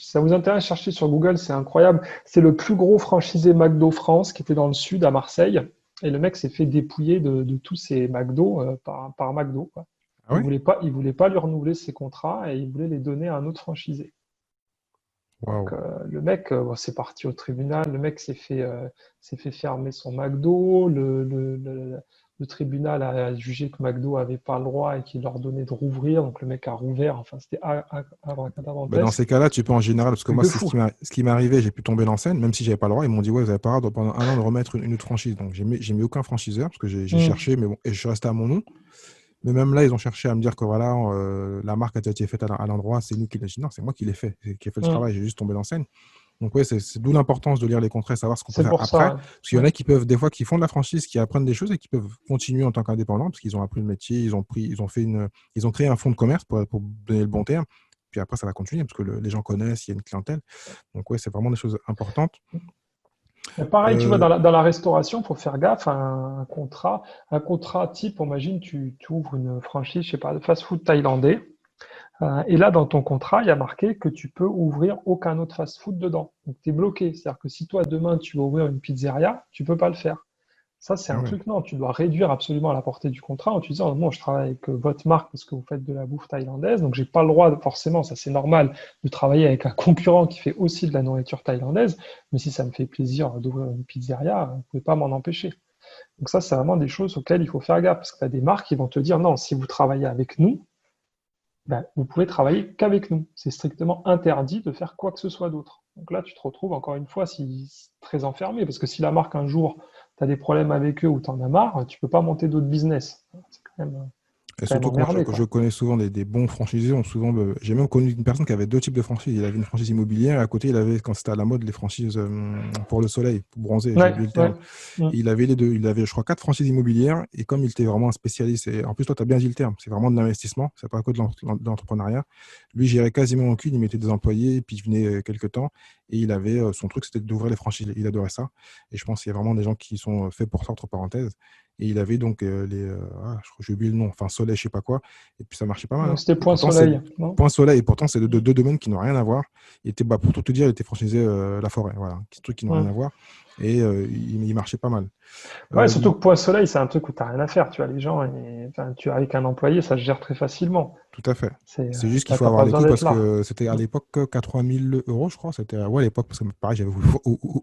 Ça vous intéresse, chercher sur Google, c'est incroyable. C'est le plus gros franchisé McDo France qui était dans le sud à Marseille. Et le mec s'est fait dépouiller de tous ses McDo par McDo, quoi. Ah ouais? Il voulait pas lui renouveler ses contrats et il voulait les donner à un autre franchisé. Donc, Waouh. le mec, bon, c'est parti au tribunal. Le mec s'est fait fermer son McDo. Le tribunal a jugé que McDo avait pas le droit et qu'il leur donnait de rouvrir. Donc, le mec a rouvert. Enfin, c'était Bah, dans ces abracadabrantesque. cas-là, tu peux en général, parce que Truc moi, de c'est fou. ce qui m'est arrivé, j'ai pu tomber l'enseigne, même si j'avais pas le droit. Ils m'ont dit, ouais, vous avez pas le droit pendant un an de remettre une autre franchise. Donc, j'ai mis aucun franchiseur, parce que j'ai Hmm. cherché, mais bon, et je suis resté à mon nom. Mais même là, ils ont cherché à me dire que voilà, la marque a déjà été faite à l'endroit, c'est nous qui l'ai. Non, c'est moi qui l'ai fait, qui ai fait le Hmm. travail, j'ai juste tombé l'enseigne. Donc, ouais, c'est d'où l'importance de lire les contrats et savoir ce qu'on peut C'est faire pour ça, après. ouais. Parce qu'il y en Ouais. a qui peuvent, des fois, qui font de la franchise, qui apprennent des choses et qui peuvent continuer en tant qu'indépendants, parce qu'ils ont appris le métier, ils ont créé un fonds de commerce pour donner le bon terme. Puis après, ça va continuer, parce que les gens connaissent, il y a une clientèle. Donc, ouais, c'est vraiment des choses importantes. Mais pareil, tu vois, Euh, dans la restauration, il faut faire gaffe à un contrat type, imagine, tu ouvres une franchise, je sais pas, de fast-food thaïlandais. Et là, dans ton contrat, il y a marqué que tu peux ouvrir aucun autre fast-food dedans. Donc, tu es bloqué. C'est-à-dire que si toi, demain, tu veux ouvrir une pizzeria, tu peux pas le faire. Ça, c'est ah un ouais. truc, non, tu dois réduire absolument la portée du contrat en te disant, moi, je travaille avec votre marque parce que vous faites de la bouffe thaïlandaise, donc j'ai pas le droit, forcément, ça c'est normal, de travailler avec un concurrent qui fait aussi de la nourriture thaïlandaise, mais si ça me fait plaisir d'ouvrir une pizzeria, vous pouvez pas m'en empêcher. Donc ça, c'est vraiment des choses auxquelles il faut faire gaffe, parce que tu as des marques qui vont te dire, non, si vous travaillez avec nous, ben, vous pouvez travailler qu'avec nous. C'est strictement interdit de faire quoi que ce soit d'autre. Donc là, tu te retrouves encore une fois très enfermé, parce que si la marque un jour, tu as des problèmes avec eux ou tu en as marre, tu peux pas monter d'autres business. Et C'est quand même surtout que moi, emmerdé, je quoi. connais souvent des bons franchisés. J'ai même connu une personne qui avait deux types de franchises. Il avait une franchise immobilière et à côté, il avait, quand c'était à la mode, les franchises pour le soleil, pour bronzer, j'ai Ouais, oublié le ouais. terme. Mm. Et il avait les deux. Il avait, je crois, quatre franchises immobilières. Et comme il était vraiment un spécialiste, et en plus, toi, tu as bien dit le terme, c'est vraiment de l'investissement, c'est pas que de l'entrepreneuriat. Lui, gérait quasiment aucune. Il mettait des employés, puis il venait quelques temps. Et il avait son truc, c'était d'ouvrir les franchises. Il adorait ça. Et je pense qu'il y a vraiment des gens qui sont faits pour ça, entre parenthèses. Et il avait donc je crois que j'ai oublié le nom, enfin Soleil, je sais pas quoi. Et puis ça marchait pas mal, hein. C'était Et Point pourtant, c'est Soleil, non? Point Soleil, et pourtant, c'est Mm. deux domaines qui n'ont rien à voir. Il était, bah, pour tout te dire, il était franchisé La Forêt, voilà, des trucs qui n'ont rien à Mm. voir. Et il marchait pas mal. Ouais, Euh, surtout que Point Soleil, c'est un truc où tu n'as rien à faire. Tu vois, les gens, enfin, tu avec un employé, ça se gère très facilement. Tout à fait. C'est juste qu'il T'as faut t'as avoir pas les besoin couilles d'être parce là. que c'était à Mm. l'époque 80 000 euros, je crois. C'était ouais, à l'époque, parce que pareil, j'avais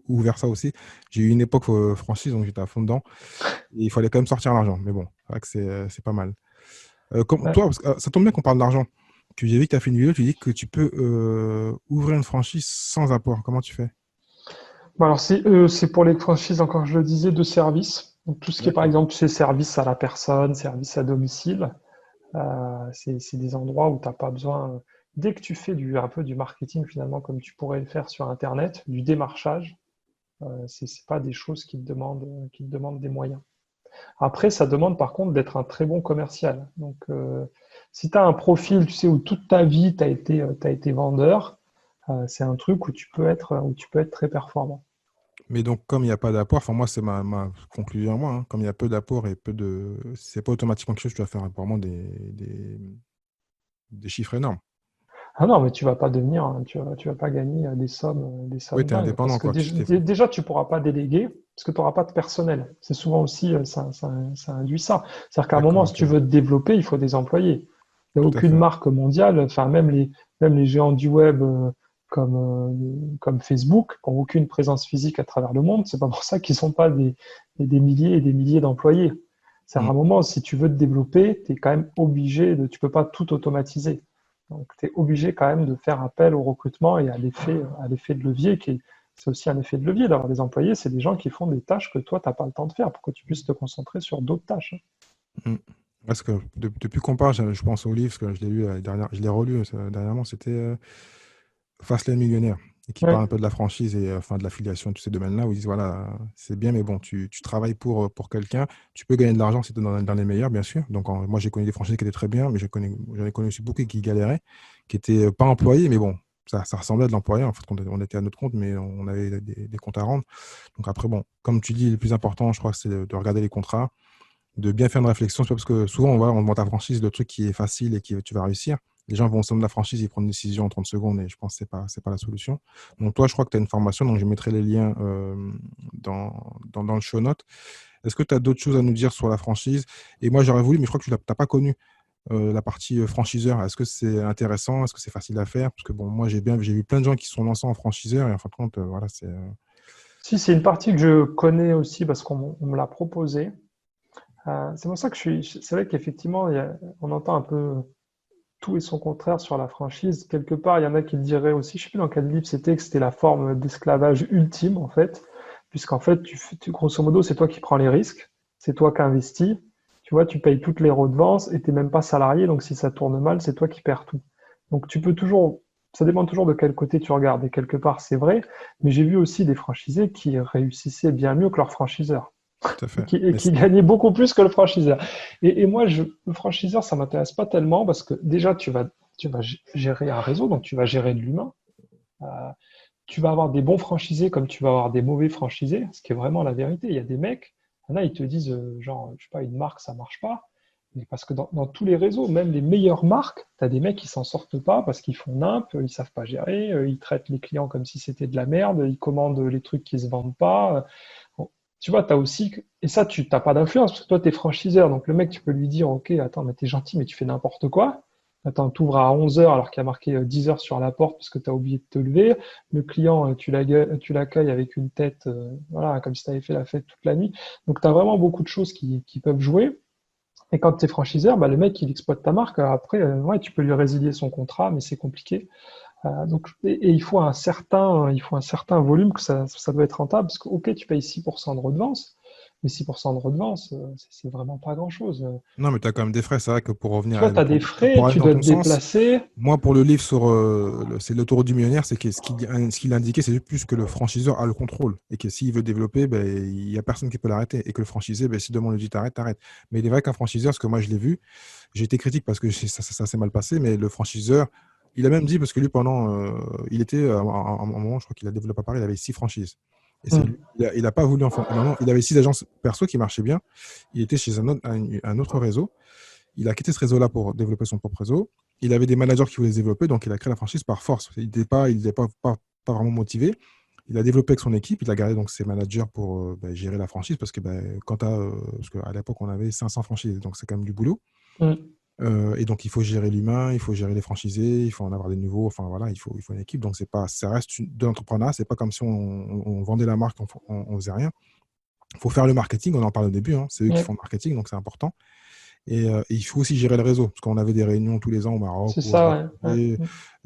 ouvert ça aussi. J'ai eu une époque franchise, donc j'étais à fond dedans. Et il fallait quand même sortir l'argent. Mais bon, c'est vrai que c'est pas mal. Ouais. Toi, parce que, ça tombe bien qu'on parle d'argent. J'ai vu que tu as fait une vidéo, tu dis que tu peux ouvrir une franchise sans apport. Comment tu fais? Bon, alors, c'est pour les franchises, encore je le disais, de services. Donc, tout ce qui est, par D'accord. exemple, c'est service à la personne, service à domicile. C'est des endroits où tu n'as pas besoin. Dès que tu fais un peu du marketing, finalement, comme tu pourrais le faire sur Internet, du démarchage, c'est pas des choses qui te demandent des moyens. Après, ça demande par contre d'être un très bon commercial. Donc, si tu as un profil, tu sais, où toute ta vie, t'as été vendeur, c'est un truc où tu peux être très performant. Mais donc, comme il n'y a pas d'apport, enfin, moi, c'est ma conclusion, moi, hein. Comme il y a peu d'apport et peu de. C'est pas automatiquement quelque chose, tu vas faire vraiment des chiffres énormes. Ah non, mais tu vas pas devenir, hein, tu vas pas gagner des Oui, sommes tu es dingues parce indépendant, que quoi. déjà, tu pourras pas déléguer parce que tu n'auras pas de personnel. C'est souvent aussi, ça induit ça. C'est-à-dire qu'à un moment, D'accord, si ok. tu veux te développer, il faut des employés. Il n'y a Tout à aucune fait. marque mondiale, enfin, même les géants du web, comme Facebook, qui n'ont aucune présence physique à travers le monde. C'est pas pour ça qu'ils sont pas des milliers et des milliers d'employés. C'est à Mm. un moment, si tu veux te développer, tu es quand même tu peux pas tout automatiser. Donc, tu es obligé quand même de faire appel au recrutement et à l'effet de levier c'est aussi un effet de levier d'avoir des employés. C'est des gens qui font des tâches que toi, tu n'as pas le temps de faire pour que tu puisses te concentrer sur d'autres tâches. Mm. Parce que depuis qu'on parle, je pense au livre, parce que je l'ai lu je l'ai relu dernièrement, c'était Fastlane Millionnaire, et qui parle un Ouais. peu de la franchise et enfin de l'affiliation et tous ces domaines-là, où ils disent voilà, c'est bien, mais bon, tu travailles pour quelqu'un, tu peux gagner de l'argent si tu es dans les meilleurs, bien sûr. Donc, moi, j'ai connu des franchisés qui étaient très bien, mais j'en ai connu aussi beaucoup qui galéraient, qui étaient pas employés, mais bon, ça ressemblait à de l'employé. En fait, on était à notre compte, mais on avait des comptes à rendre. Donc, après, bon, comme tu dis, le plus important, je crois, c'est de regarder les contrats, de bien faire une réflexion. C'est pas parce que souvent, on vend ta franchise, le truc qui est facile et tu vas réussir. Les gens vont au sein de la franchise, ils prennent une décision en 30 secondes et je pense que c'est pas la solution. Donc, toi, je crois que tu as une formation, donc je mettrai les liens dans le show note. Est-ce que tu as d'autres choses à nous dire sur la franchise? Et moi, j'aurais voulu, mais je crois que tu n'as pas connu. la partie franchiseur, est-ce que c'est intéressant? Est-ce que c'est facile à faire? Parce que bon, moi, j'ai vu plein de gens qui se sont lancés en franchiseur et en fin de compte, voilà, c'est. Si, c'est une partie que je connais aussi parce qu'on me l'a proposé. C'est pour ça que c'est vrai qu'effectivement, on entend un peu tout et son contraire sur la franchise. Quelque part, il y en a qui diraient aussi, je ne sais plus dans quel livre c'était, que c'était la forme d'esclavage ultime, en fait, puisqu'en fait, grosso modo, c'est toi qui prends les risques, c'est toi qui investis, tu vois, tu payes toutes les redevances et tu n'es même pas salarié, donc si ça tourne mal, c'est toi qui perds tout. Donc tu peux toujours, ça dépend toujours de quel côté tu regardes, et quelque part, c'est vrai, mais j'ai vu aussi des franchisés qui réussissaient bien mieux que leurs franchiseurs Tout à et fait. qui, et Mais qui gagnait beaucoup plus que le franchiseur. Et moi, le franchiseur, ça m'intéresse pas tellement parce que déjà, tu vas gérer un réseau, donc tu vas gérer de l'humain. Euh, Tu vas avoir des bons franchisés comme tu vas avoir des mauvais franchisés, ce qui est vraiment la vérité. Il y a des mecs, il y en a, ils te disent, genre, je sais pas, une marque, ça marche pas. Mais parce que dans tous les réseaux, même les meilleures marques, tu as des mecs qui s'en sortent pas parce qu'ils font nimp, ils savent pas gérer, ils traitent les clients comme si c'était de la merde, ils commandent les trucs qui se vendent pas. Bon, tu vois, tu as aussi, et ça, tu n'as pas d'influence, parce que toi, tu es franchiseur, donc le mec, tu peux lui dire, ok, attends, mais t'es gentil, mais tu fais n'importe quoi. Attends, tu ouvres à 11 heures alors qu'il y a marqué 10 heures sur la porte parce que tu as oublié de te lever. Le client, tu l'accueilles avec une tête, voilà, comme si tu avais fait la fête toute la nuit. Donc, tu as vraiment beaucoup de choses qui peuvent jouer. Et quand tu es franchiseur, bah, le mec, il exploite ta marque. Après, ouais, tu peux lui résilier son contrat, mais c'est compliqué. Et il faut un certain volume que ça doit être rentable, parce que, ok, tu payes 6% de redevance, mais 6% de redevance, c'est vraiment pas grand-chose. non, mais tu as quand même des frais. C'est vrai que pour Tu revenir vois, tu as des frais, pour aller tu dans dois te ton sens, déplacer. moi, pour le livre sur c'est l'autoroute du millionnaire, c'est que ce qu'il indiquait, c'est plus que le franchiseur a le contrôle et que s'il veut développer, ben, il n'y a personne qui peut l'arrêter et que le franchisé, ben, si demain on lui dit t'arrêtes, t'arrêtes. Mais il est vrai qu'un franchiseur, parce que moi je l'ai vu, j'ai été critique parce que ça s'est mal passé, mais le franchiseur, il a même dit, parce que lui, il était, à un moment, je crois qu'il a développé à Paris, il avait 6 franchises. Et c'est lui, Hmm. il a pas voulu non, il avait 6 agences perso qui marchaient bien. Il était chez un autre réseau. Il a quitté ce réseau-là pour développer son propre réseau. Il avait des managers qui voulaient se développer, donc il a créé la franchise par force. Il n'était pas vraiment motivé. Il a développé avec son équipe, il a gardé donc ses managers pour gérer la franchise parce que parce qu'à l'époque on avait 500 franchises, donc c'est quand même du boulot. Hmm. Et donc il faut gérer l'humain, il faut gérer les franchisés, il faut en avoir des nouveaux. Enfin voilà, il faut une équipe. Donc c'est pas, ça reste de l'entrepreneuriat. C'est pas comme si on vendait la marque, on faisait rien. Il faut faire le marketing. On en parle au début. Hein, c'est eux qui Ouais, font le marketing, donc c'est important. Et il faut aussi gérer le réseau, parce qu'on avait des réunions tous les ans au Maroc c'est ou à ça, ouais. l'étranger.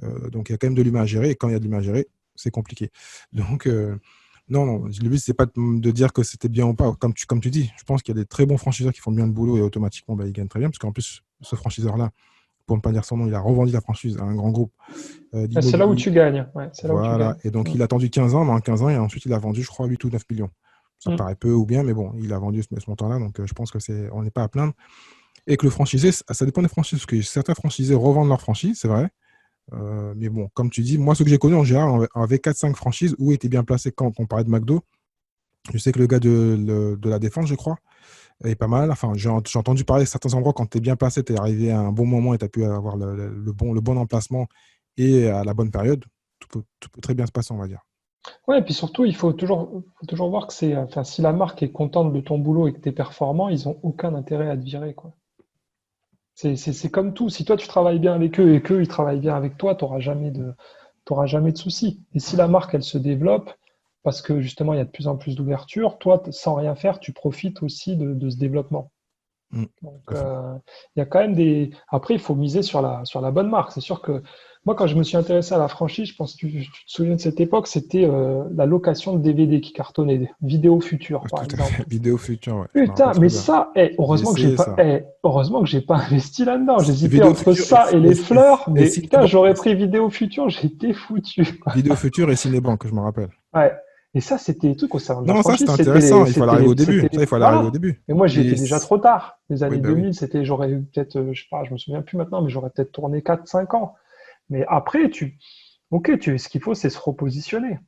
Ouais. Donc il y a quand même de l'humain à gérer, et quand il y a de l'humain à gérer, c'est compliqué. Donc, non, non, le but, c'est pas de dire que c'était bien ou pas. Comme tu dis, je pense qu'il y a des très bons franchiseurs qui font bien le boulot et automatiquement, bah, ils gagnent très bien, parce qu'en plus, ce franchiseur-là, pour ne pas dire son nom, il a revendu la franchise à un grand groupe Et c'est là où d'immobilier. tu gagnes. Ouais, c'est là où tu Voilà. gagnes. Et donc, Hmm. il a attendu 15 ans, dans 15 ans, et ensuite, il a vendu, je crois, 8 ou 9 millions. Ça Hmm. paraît peu ou bien, mais bon, il a vendu ce montant-là, donc je pense que on n'est pas à plaindre. Et que le franchisé, ça dépend des franchises, parce que certains franchisés revendent leur franchise, c'est vrai. Mais bon, comme tu dis, moi, ceux que j'ai connus en général, on avait 4-5 franchises où étaient bien placés quand on parlait de McDo. Je sais que le gars de la Défense, je crois, est pas mal. Enfin, j'ai entendu parler de certains endroits quand tu es bien placé, tu es arrivé à un bon moment et tu as pu avoir le bon emplacement et à la bonne période. Tout peut très bien se passer, on va dire. Ouais, et puis surtout, il faut toujours voir que enfin, si la marque est contente de ton boulot et que tu es performant, ils ont aucun intérêt à te virer, quoi. C'est comme tout. Si toi, tu travailles bien avec eux et qu'eux, ils travaillent bien avec toi, tu n'auras jamais de soucis. Et si la marque, elle se développe, parce que justement, il y a de plus en plus d'ouverture, toi, sans rien faire, tu profites aussi de ce développement. Mm, Donc, tout à fait. il y a quand même des. Après, il faut miser sur la bonne marque. C'est sûr que moi, quand je me suis intéressé à la franchise, je pense que tu te souviens de cette époque, c'était la location de DVD qui cartonnait, des vidéos futures, par Tout à fait. exemple. Vidéo future, ouais. Je me rappelle Putain, très mais bien. ça, J'ai heureusement que j'ai essayé pas, ça. heureusement que j'ai pas investi là-dedans. J'hésitais Vidéo entre future ça et les fleurs, et mais putain, Cinébank. j'aurais pris vidéo future, j'étais foutu, quoi. Vidéo future et Cinébank, je me rappelle. Ouais. Et ça, c'était les trucs au sein de la Non, ça, c'était franchise, c'était les, intéressant. Il fallait c'était arriver au les, début. c'était Ça, il fallait arriver au voilà. début. Mais moi, j'y Mais étais déjà trop tard. Les oui, années bah oui. 2000, j'aurais eu peut-être, je sais pas, je me souviens plus maintenant, mais j'aurais peut-être tourné 4, 5 ans. Mais après, ok, ce qu'il faut, c'est se repositionner.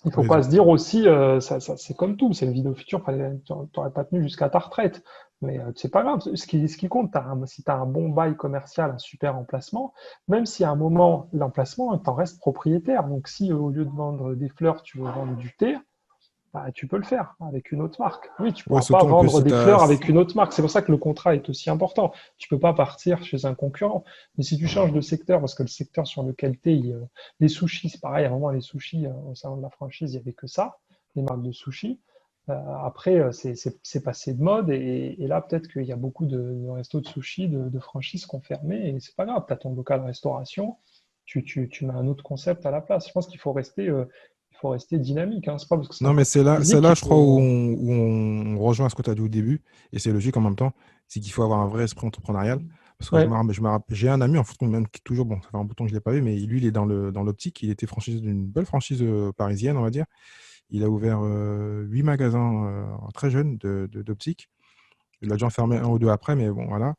Il faut Oui, pas se dire aussi, c'est comme tout, c'est le vidéo futur, tu n'aurais pas tenu jusqu'à ta retraite. Mais c'est pas grave, ce qui compte, si tu as un bon bail commercial, un super emplacement, même si à un moment, l'emplacement, tu en restes propriétaire. Donc si au lieu de vendre des fleurs, tu veux vendre du thé, bah, tu peux le faire avec une autre marque. Oui, tu ne Ouais, pourras pas surtout en plus vendre si des t'as. fleurs avec une autre marque. C'est pour ça que le contrat est aussi important. Tu ne peux pas partir chez un concurrent. Mais si tu changes de secteur, parce que le secteur sur lequel tu es, les sushis, c'est pareil, vraiment les sushis, au sein de la franchise, il n'y avait que ça, les marques de sushis. Après, c'est passé de mode et là, peut-être qu'il y a beaucoup de restos de sushis, de franchises qui ont fermé et c'est pas grave. Tu as ton local de restauration, tu mets un autre concept à la place. Je pense qu'il faut rester dynamique. Hein. C'est pas parce que c'est un Non, mais concept c'est physique là, qu'il je crois, où faut. on rejoint ce que tu as dit au début, et c'est logique en même temps, c'est qu'il faut avoir un vrai esprit entrepreneurial. Parce que Ouais. j'ai un ami, en fait, même qui est toujours, bon, ça fait un bout de temps que je ne l'ai pas vu, mais lui, il est dans l'optique, il était franchisé d'une belle franchise parisienne, on va dire. Il a ouvert 8 magasins très jeunes d'optique. Il a dû en fermer un ou deux après, mais bon, voilà.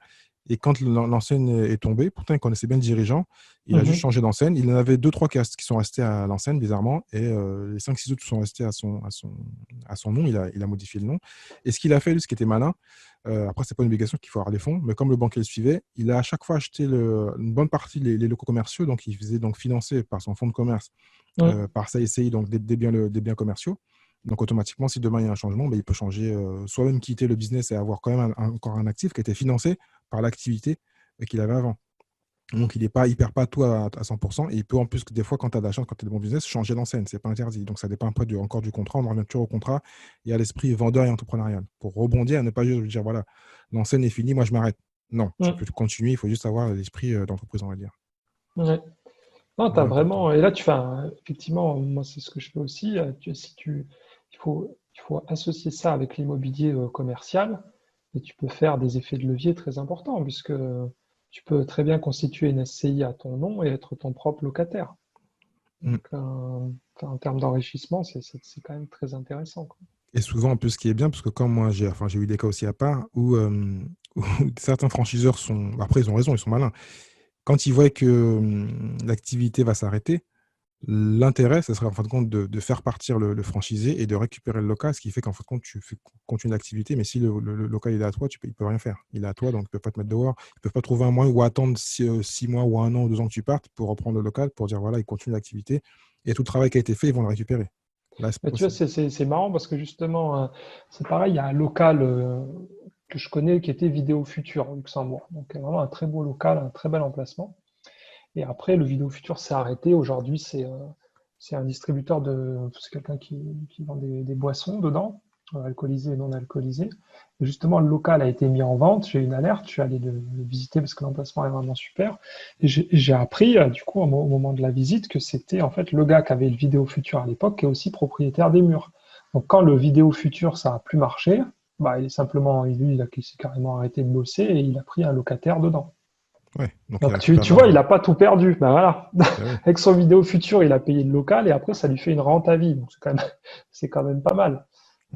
Et quand l'enseigne est tombée, pourtant il connaissait bien le dirigeant, il a juste Mhm. changé d'enseigne. Il en avait deux, trois qui sont restés à l'enseigne, bizarrement, et les 5, 6 autres sont restés à son nom. Il a modifié le nom. Et ce qu'il a fait, lui, ce qui était malin, après, c'est pas une obligation qu'il faut avoir les fonds, mais comme le banquier le suivait, il a à chaque fois acheté une bonne partie des locaux commerciaux, donc il faisait donc financer par son fonds de commerce, Mhm. par sa SCI, donc des biens commerciaux. Donc automatiquement, si demain il y a un changement, ben, il peut changer, soit même quitter le business et avoir quand même encore un actif qui a été financé par l'activité qu'il avait avant. Donc il perd pas tout à 100%. Et il peut en plus, des fois, quand tu as de la chance, quand tu as de bons business, changer d'enseigne. C'est pas interdit. Donc ça dépend un peu encore du contrat. On en revient toujours au contrat et à l'esprit vendeur et entrepreneurial. Pour rebondir, ne pas juste dire, voilà, l'enseigne est finie, moi je m'arrête. Non, tu peux Mhm. continuer. Il faut juste avoir l'esprit d'entreprise, on va dire. Ouais. Non, tu as D'où l'importance. vraiment. Et là, effectivement, moi, c'est ce que je fais aussi. Il faut associer ça avec l'immobilier commercial et tu peux faire des effets de levier très importants puisque tu peux très bien constituer une SCI à ton nom et être ton propre locataire. Donc, Mm. en termes d'enrichissement, c'est quand même très intéressant, quoi. Et souvent, un peu ce qui est bien, parce que comme moi, j'ai eu des cas aussi à part où certains franchiseurs sont. Après, ils ont raison, ils sont malins. Quand ils voient que l'activité va s'arrêter, l'intérêt, ce serait en fin de compte de faire partir le franchisé et de récupérer le local, ce qui fait qu'en fin de compte, tu fais continuer l'activité, mais si le local il est à toi, il ne peut rien faire. Il est à toi, donc ils ne peuvent pas te mettre dehors. Ils ne peuvent pas trouver un moyen ou attendre 6 mois ou un an ou 2 ans que tu partes pour reprendre le local, pour dire voilà, il continue l'activité. Et tout le travail qui a été fait, ils vont le récupérer. Là, c'est Mais tu vois, possible. c'est marrant parce que justement, c'est pareil, il y a un local que je connais qui était Vidéo Futur au Luxembourg. Donc, vraiment un très beau local, un très bel emplacement. Et après, le Vidéo Futur s'est arrêté. Aujourd'hui, c'est un distributeur c'est quelqu'un qui vend des boissons dedans, alcoolisées et non alcoolisées. Et justement, le local a été mis en vente. J'ai eu une alerte. Je suis allé le visiter parce que l'emplacement est vraiment super. Et j'ai appris, du coup, au moment de la visite, que c'était en fait le gars qui avait le Vidéo Futur à l'époque qui est aussi propriétaire des murs. Donc, quand le Vidéo Futur, ça a plus marché, bah, il s'est carrément arrêté de bosser et il a pris un locataire dedans. Ouais, donc il Donc récupère tu de vois, il l'argent. n'a pas tout perdu. Ben voilà. Ben oui. Avec son vidéo futur, il a payé le local et après, ça lui fait une rente à vie. Donc c'est quand même pas mal.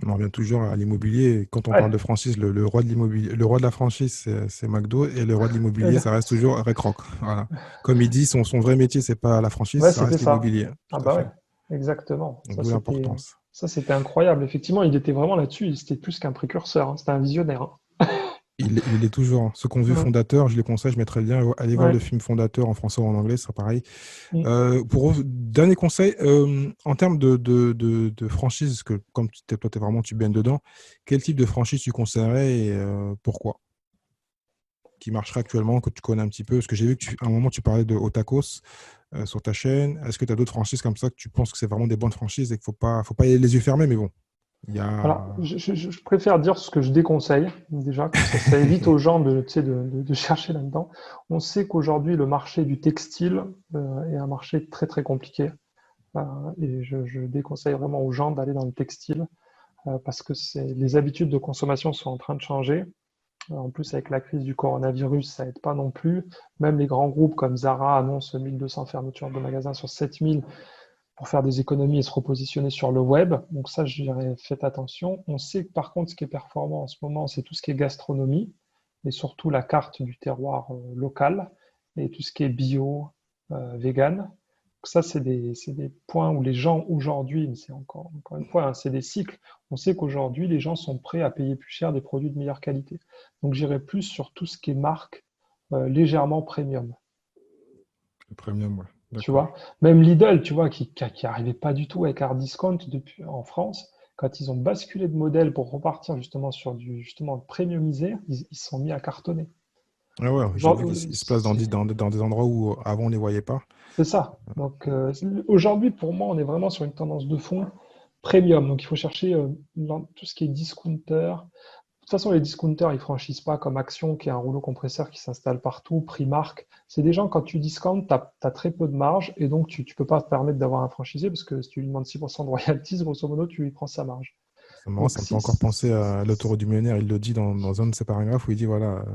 On en revient toujours à l'immobilier. Quand on parle de Ouais, franchise, le roi de l'immobilier, le roi de la franchise, c'est McDo, et le roi de l'immobilier, ça reste toujours Recroc. Voilà. Comme il dit, son vrai métier, c'est pas la franchise, ouais, ça c'était reste ça. l'immobilier. Ah Tout à bah fait. ouais, exactement. Donc Ça, d'où c'était, l'importance. ça, c'était incroyable. Effectivement, il était vraiment là-dessus. C'était plus qu'un précurseur, hein. C'était un visionnaire, hein. Il l'est toujours, hein. Ceux qui ont vu Mm. Fondateur, je les conseille, je mettrais le lien. Allez voir le Ouais. film Fondateur en français ou en anglais, ce sera pareil. Mm. Dernier conseil, en termes de franchise, que comme toi, tu baignes dedans, quel type de franchise tu conseillerais et pourquoi? Qui marcherait actuellement, que tu connais un petit peu? Parce que j'ai vu qu'à un moment, tu parlais de Otakos sur ta chaîne. Est-ce que tu as d'autres franchises comme ça que tu penses que c'est vraiment des bonnes franchises et qu'il faut pas y aller les yeux fermés, mais bon, il y Alors, a. je préfère dire ce que je déconseille, déjà, comme ça évite aux gens tu sais, de chercher là-dedans. On sait qu'aujourd'hui, le marché du textile est un marché très, très compliqué. Euh, et je déconseille vraiment aux gens d'aller dans le textile parce que les habitudes de consommation sont en train de changer. En plus, avec la crise du coronavirus, ça aide pas non plus. Même les grands groupes comme Zara annoncent 1200 fermetures de magasins sur 7000 pour faire des économies et se repositionner sur le web. Donc ça, je dirais, faites attention. On sait que par contre, ce qui est performant en ce moment, c'est tout ce qui est gastronomie et surtout la carte du terroir local et tout ce qui est bio, vegan. Ça, c'est des points où les gens aujourd'hui, mais c'est encore une fois, hein, c'est des cycles. On sait qu'aujourd'hui, les gens sont prêts à payer plus cher des produits de meilleure qualité. Donc, j'irai plus sur tout ce qui est marque légèrement premium. Le premium, ouais. Tu D'accord. vois, même Lidl, tu vois, qui arrivait pas du tout avec Hard Discount depuis en France, Quand ils ont basculé de modèle pour repartir justement sur du justement premiumisé, ils se sont mis à cartonner. Ouais, ouais, j'ai Genre, vu qu'ils se placent dans des endroits où avant on les voyait pas. c'est ça. Donc aujourd'hui, pour moi, on est vraiment sur une tendance de fond premium. Donc il faut chercher tout ce qui est discounter. De toute façon, les discounters, ils franchisent pas comme Action, qui est un rouleau compresseur qui s'installe partout, Primark. C'est des gens, quand tu discountes, tu as très peu de marge et donc tu ne peux pas te permettre d'avoir un franchisé parce que si tu lui demandes 6% de royalties, grosso modo, tu lui prends sa marge. C'est marrant, Donc, ça me fait encore penser à l'autoroute du millionnaire. Il le dit dans un de ses paragraphes où il dit voilà,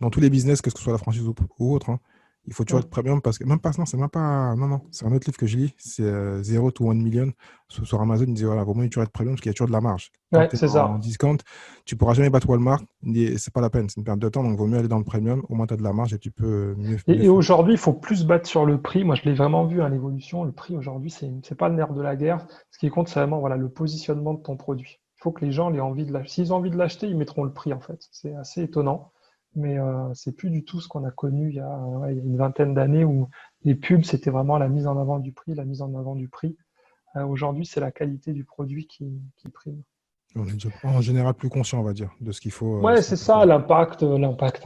dans tous les business, que ce soit la franchise ou autre, hein, il faut toujours être premium parce que même pas, non, c'est même pas, non, non, c'est un autre livre que je lis, c'est Zero to 1 Million sur Amazon. Il dit voilà, vaut mieux toujours être premium parce qu'il y a toujours de la marge. Tant ouais, que tu es c'est en ça. discount, tu pourras jamais battre Walmart. Il dit c'est pas la peine, c'est une perte de temps, donc vaut mieux aller dans le premium. Au moins, tu as de la marge et tu peux mieux Et faire. aujourd'hui, il faut plus se battre sur le prix. Moi, je l'ai vraiment vu, hein, l'évolution. Le prix aujourd'hui, c'est pas le nerf de la guerre. Ce qui compte, c'est vraiment voilà, le positionnement de ton produit. Il faut que les gens aient envie de l'acheter. S'ils ont envie de l'acheter, ils mettront le prix, en fait. C'est assez étonnant. Mais c'est plus du tout ce qu'on a connu il y a une vingtaine d'années où les pubs, c'était vraiment la mise en avant du prix, la mise en avant du prix. Aujourd'hui, c'est la qualité du produit qui prime. On est déjà en général plus conscient, on va dire, de Ouais, ce qu'il c'est faut faire. ça, l'impact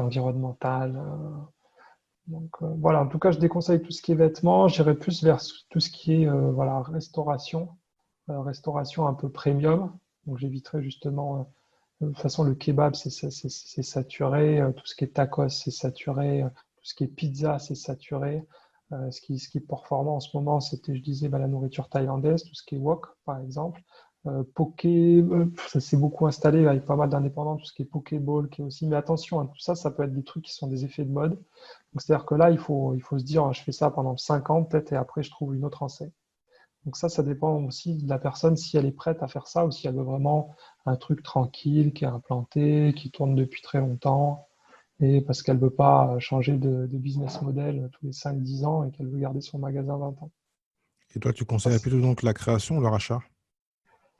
environnemental. Donc voilà, en tout cas, je déconseille tout ce qui est vêtements. J'irai plus vers tout ce qui est voilà, restauration un peu premium. Donc j'éviterai justement, de toute façon, le kebab, c'est saturé. Tout ce qui est tacos, c'est saturé. Tout ce qui est pizza, c'est saturé. Ce qui est performant en ce moment, c'était, je disais, bah, la nourriture thaïlandaise, tout ce qui est wok, par exemple. Poké, ça s'est beaucoup installé avec pas mal d'indépendants, tout ce qui est Pokéball, qui est aussi. Mais attention, hein, tout ça, ça peut être des trucs qui sont des effets de mode. Donc c'est-à-dire que là, il faut se dire, je fais ça pendant 5 ans peut-être, et après, je trouve une autre enseigne. Donc ça dépend aussi de la personne, si elle est prête à faire ça ou si elle veut vraiment un truc tranquille, qui est implanté, qui tourne depuis très longtemps, et parce qu'elle ne veut pas changer de business model tous les 5-10 ans et qu'elle veut garder son magasin 20 ans. Et toi, tu Ça, conseillerais c'est- plutôt donc la création ou le rachat?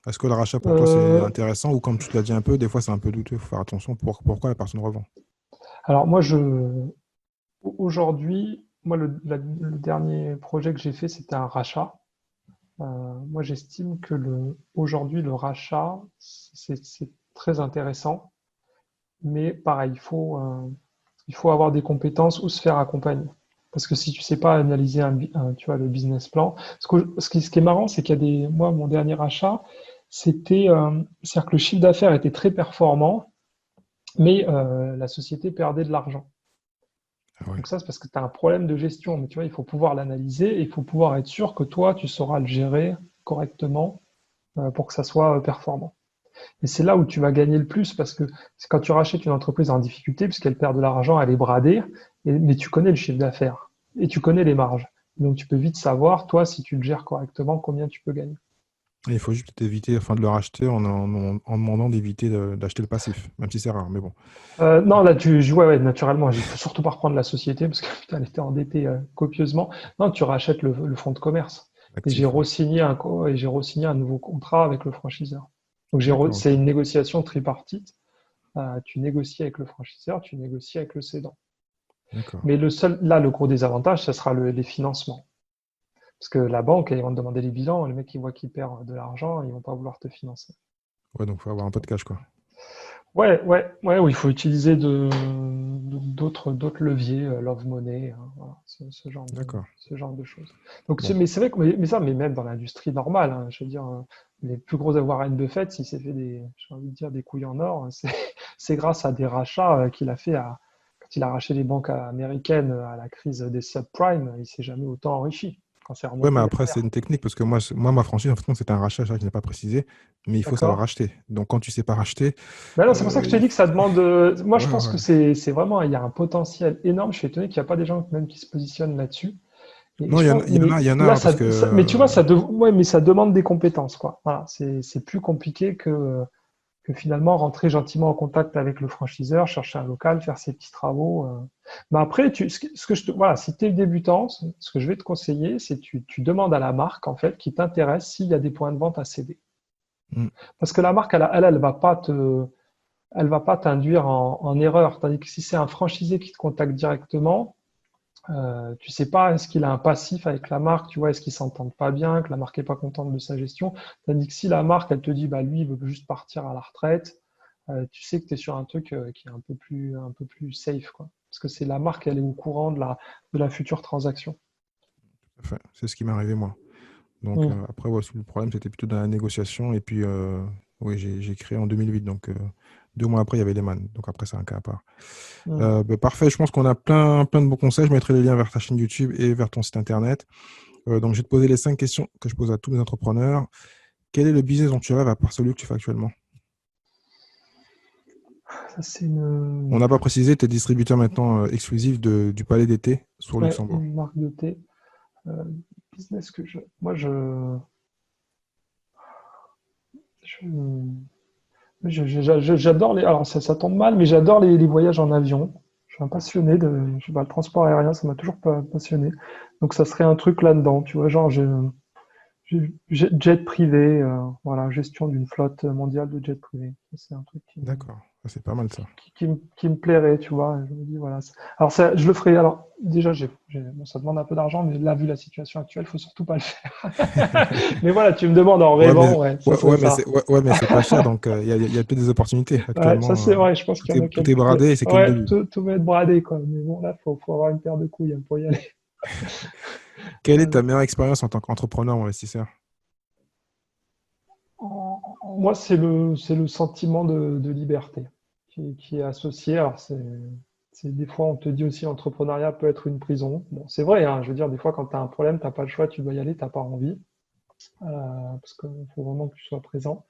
Est-ce que le rachat pour toi c'est Euh, intéressant ou comme tu te l'as dit un peu, des fois c'est un peu douteux, il faut faire attention pourquoi la personne revend? alors moi, aujourd'hui, moi, le dernier projet que j'ai fait, c'était un rachat. Moi, j'estime que aujourd'hui, le rachat, c'est très intéressant, mais pareil, il faut avoir des compétences ou se faire accompagner. Parce que si tu sais pas analyser tu vois, le business plan, ce qui est marrant, c'est qu'il y a moi, mon dernier achat, c'est-à-dire que le chiffre d'affaires était très performant, mais la société perdait de l'argent. Ah ouais. Donc ça, c'est parce que tu as un problème de gestion. Mais tu vois, il faut pouvoir l'analyser et il faut pouvoir être sûr que toi, tu sauras le gérer correctement pour que ça soit performant. Et c'est là où tu vas gagner le plus parce que c'est quand tu rachètes une entreprise en difficulté, puisqu'elle perd de l'argent, elle est bradée, mais tu connais le chiffre d'affaires et tu connais les marges. Donc tu peux vite savoir, toi, si tu le gères correctement, combien tu peux gagner. Et il faut juste éviter enfin, de le racheter en demandant d'éviter d'acheter le passif, même si c'est rare, mais bon. Non, là, ouais, naturellement, il faut surtout pas reprendre la société parce que putain, elle était endettée copieusement. Non, tu rachètes le fonds de commerce. Et j'ai Actif, ouais. re-signé un nouveau contrat avec le franchiseur. Donc D'accord, c'est ok. une négociation tripartite. Tu négocies avec le franchiseur, tu négocies avec le cédant. D'accord. Mais là, le gros désavantage, ce sera les financements. Parce que la banque, ils vont te demander les bilans, les mecs, ils voient qu'ils perdent de l'argent, ils vont pas vouloir te financer. Ouais, donc il faut avoir un peu de cash, quoi. Ouais, ouais, ouais, oui, il faut utiliser d'autres leviers, Love Money, hein, voilà, D'accord. ce genre de choses. Donc, Bon. mais c'est vrai que, mais même dans l'industrie normale, hein, je veux dire, les plus gros Warren Buffett, s'il s'est fait j'ai envie de dire, des couilles en or, c'est grâce à des rachats qu'il a fait quand il a racheté les banques américaines à la crise des subprimes, il s'est jamais autant enrichi quand c'est Ouais, mais remonté après, c'est derrière. une technique parce que moi ma franchise, en fait, c'était un rachat, je n'ai pas précisé, mais il faut savoir D'accord? racheter. Donc, quand tu sais pas racheter, Ben non, c'est pour ça que je t'ai il dit que faut- ça demande. Moi, je ouais, pense que ouais. c'est vraiment, il y a un potentiel énorme. Je suis étonné qu'il n'y a pas des gens même qui se positionnent là-dessus. Et Non, je pense, mais il y en là, a, parce que mais tu vois, ouais, mais ça demande des compétences, quoi. Voilà, c'est plus compliqué que finalement rentrer gentiment en contact avec le franchiseur, chercher un local, faire ses petits travaux. Mais après, voilà, si tu es débutant, ce que je vais te conseiller, c'est tu demandes à la marque, en fait, qui t'intéresse s'il y a des points de vente à céder. hmm, Parce que la marque, elle va pas t'induire en erreur. Tandis que si c'est un franchisé qui te contacte directement, Tu sais pas, est-ce qu'il a un passif avec la marque, tu vois, est-ce qu'ils s'entendent pas bien, que la marque est pas contente de sa gestion. Tandis que si la marque, elle te dit, bah lui, il veut juste partir à la retraite, tu sais que tu es sur un truc qui est un peu plus safe, quoi. Parce que c'est la marque, elle est au courant de la future transaction. Enfin, c'est ce qui m'est arrivé moi. Donc Mm. après, ouais, le problème, c'était plutôt dans la négociation. Et puis, oui, j'ai créé en 2008. Donc 2 mois après, il y avait Lehman. Donc après, c'est un cas à part. Mm. Bah, parfait, je pense qu'on a plein de bons conseils. Je mettrai les liens vers ta chaîne YouTube et vers ton site internet. Donc, je vais te poser les 5 questions que je pose à tous les entrepreneurs. Quel est le business dont tu rêves à part celui que tu fais actuellement? Ça, c'est On n'a pas précisé, tu es distributeur maintenant exclusif du Palais d'été sur ouais, Luxembourg. une marque de thé. Euh, business que moi, je, j'adore alors ça tombe mal, mais j'adore les voyages en avion. Je suis un passionné je sais pas, le transport aérien, ça m'a toujours passionné. Donc ça serait un truc là-dedans, tu vois, genre jet privé, voilà, gestion d'une flotte mondiale de jet privé. C'est un truc D'accord. Ah, c'est pas mal ça. qui me plairait, tu vois. Je me dis, voilà. Alors, ça, je le ferai. Alors, déjà, bon, ça demande un peu d'argent, mais là, vu la situation actuelle, faut surtout pas le faire. Mais voilà, tu me demandes en Ouais, mais, rêvant, ouais, ça serait ça. ouais, mais c'est pas cher, donc il y a peut-être des opportunités Ouais, ça, actuellement. c'est vrai, je pense qu'il y en a Tout est quelques. bradé et c'est que le Ouais, début. tout va être bradé, quoi. Mais bon, là, faut avoir une paire de couilles hein, pour y aller. Quelle est Euh, ta meilleure expérience en tant qu'entrepreneur ou investisseur? Moi, c'est le sentiment de liberté qui est associé. Alors, des fois, on te dit aussi l'entrepreneuriat peut être une prison. Bon, c'est vrai, hein, je veux dire, des fois, quand tu as un problème, tu n'as pas le choix, tu dois y aller, tu n'as pas envie, parce qu'il faut vraiment que tu sois présent.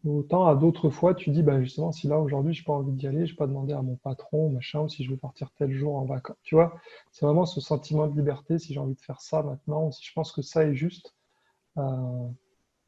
Mais autant, à d'autres fois, tu dis, bah, justement, si là, aujourd'hui, je n'ai pas envie d'y aller, je n'ai pas demandé à mon patron, machin, ou si je veux partir tel jour en vacances. Tu vois, c'est vraiment ce sentiment de liberté, si j'ai envie de faire ça maintenant, ou si je pense que ça est juste. euh,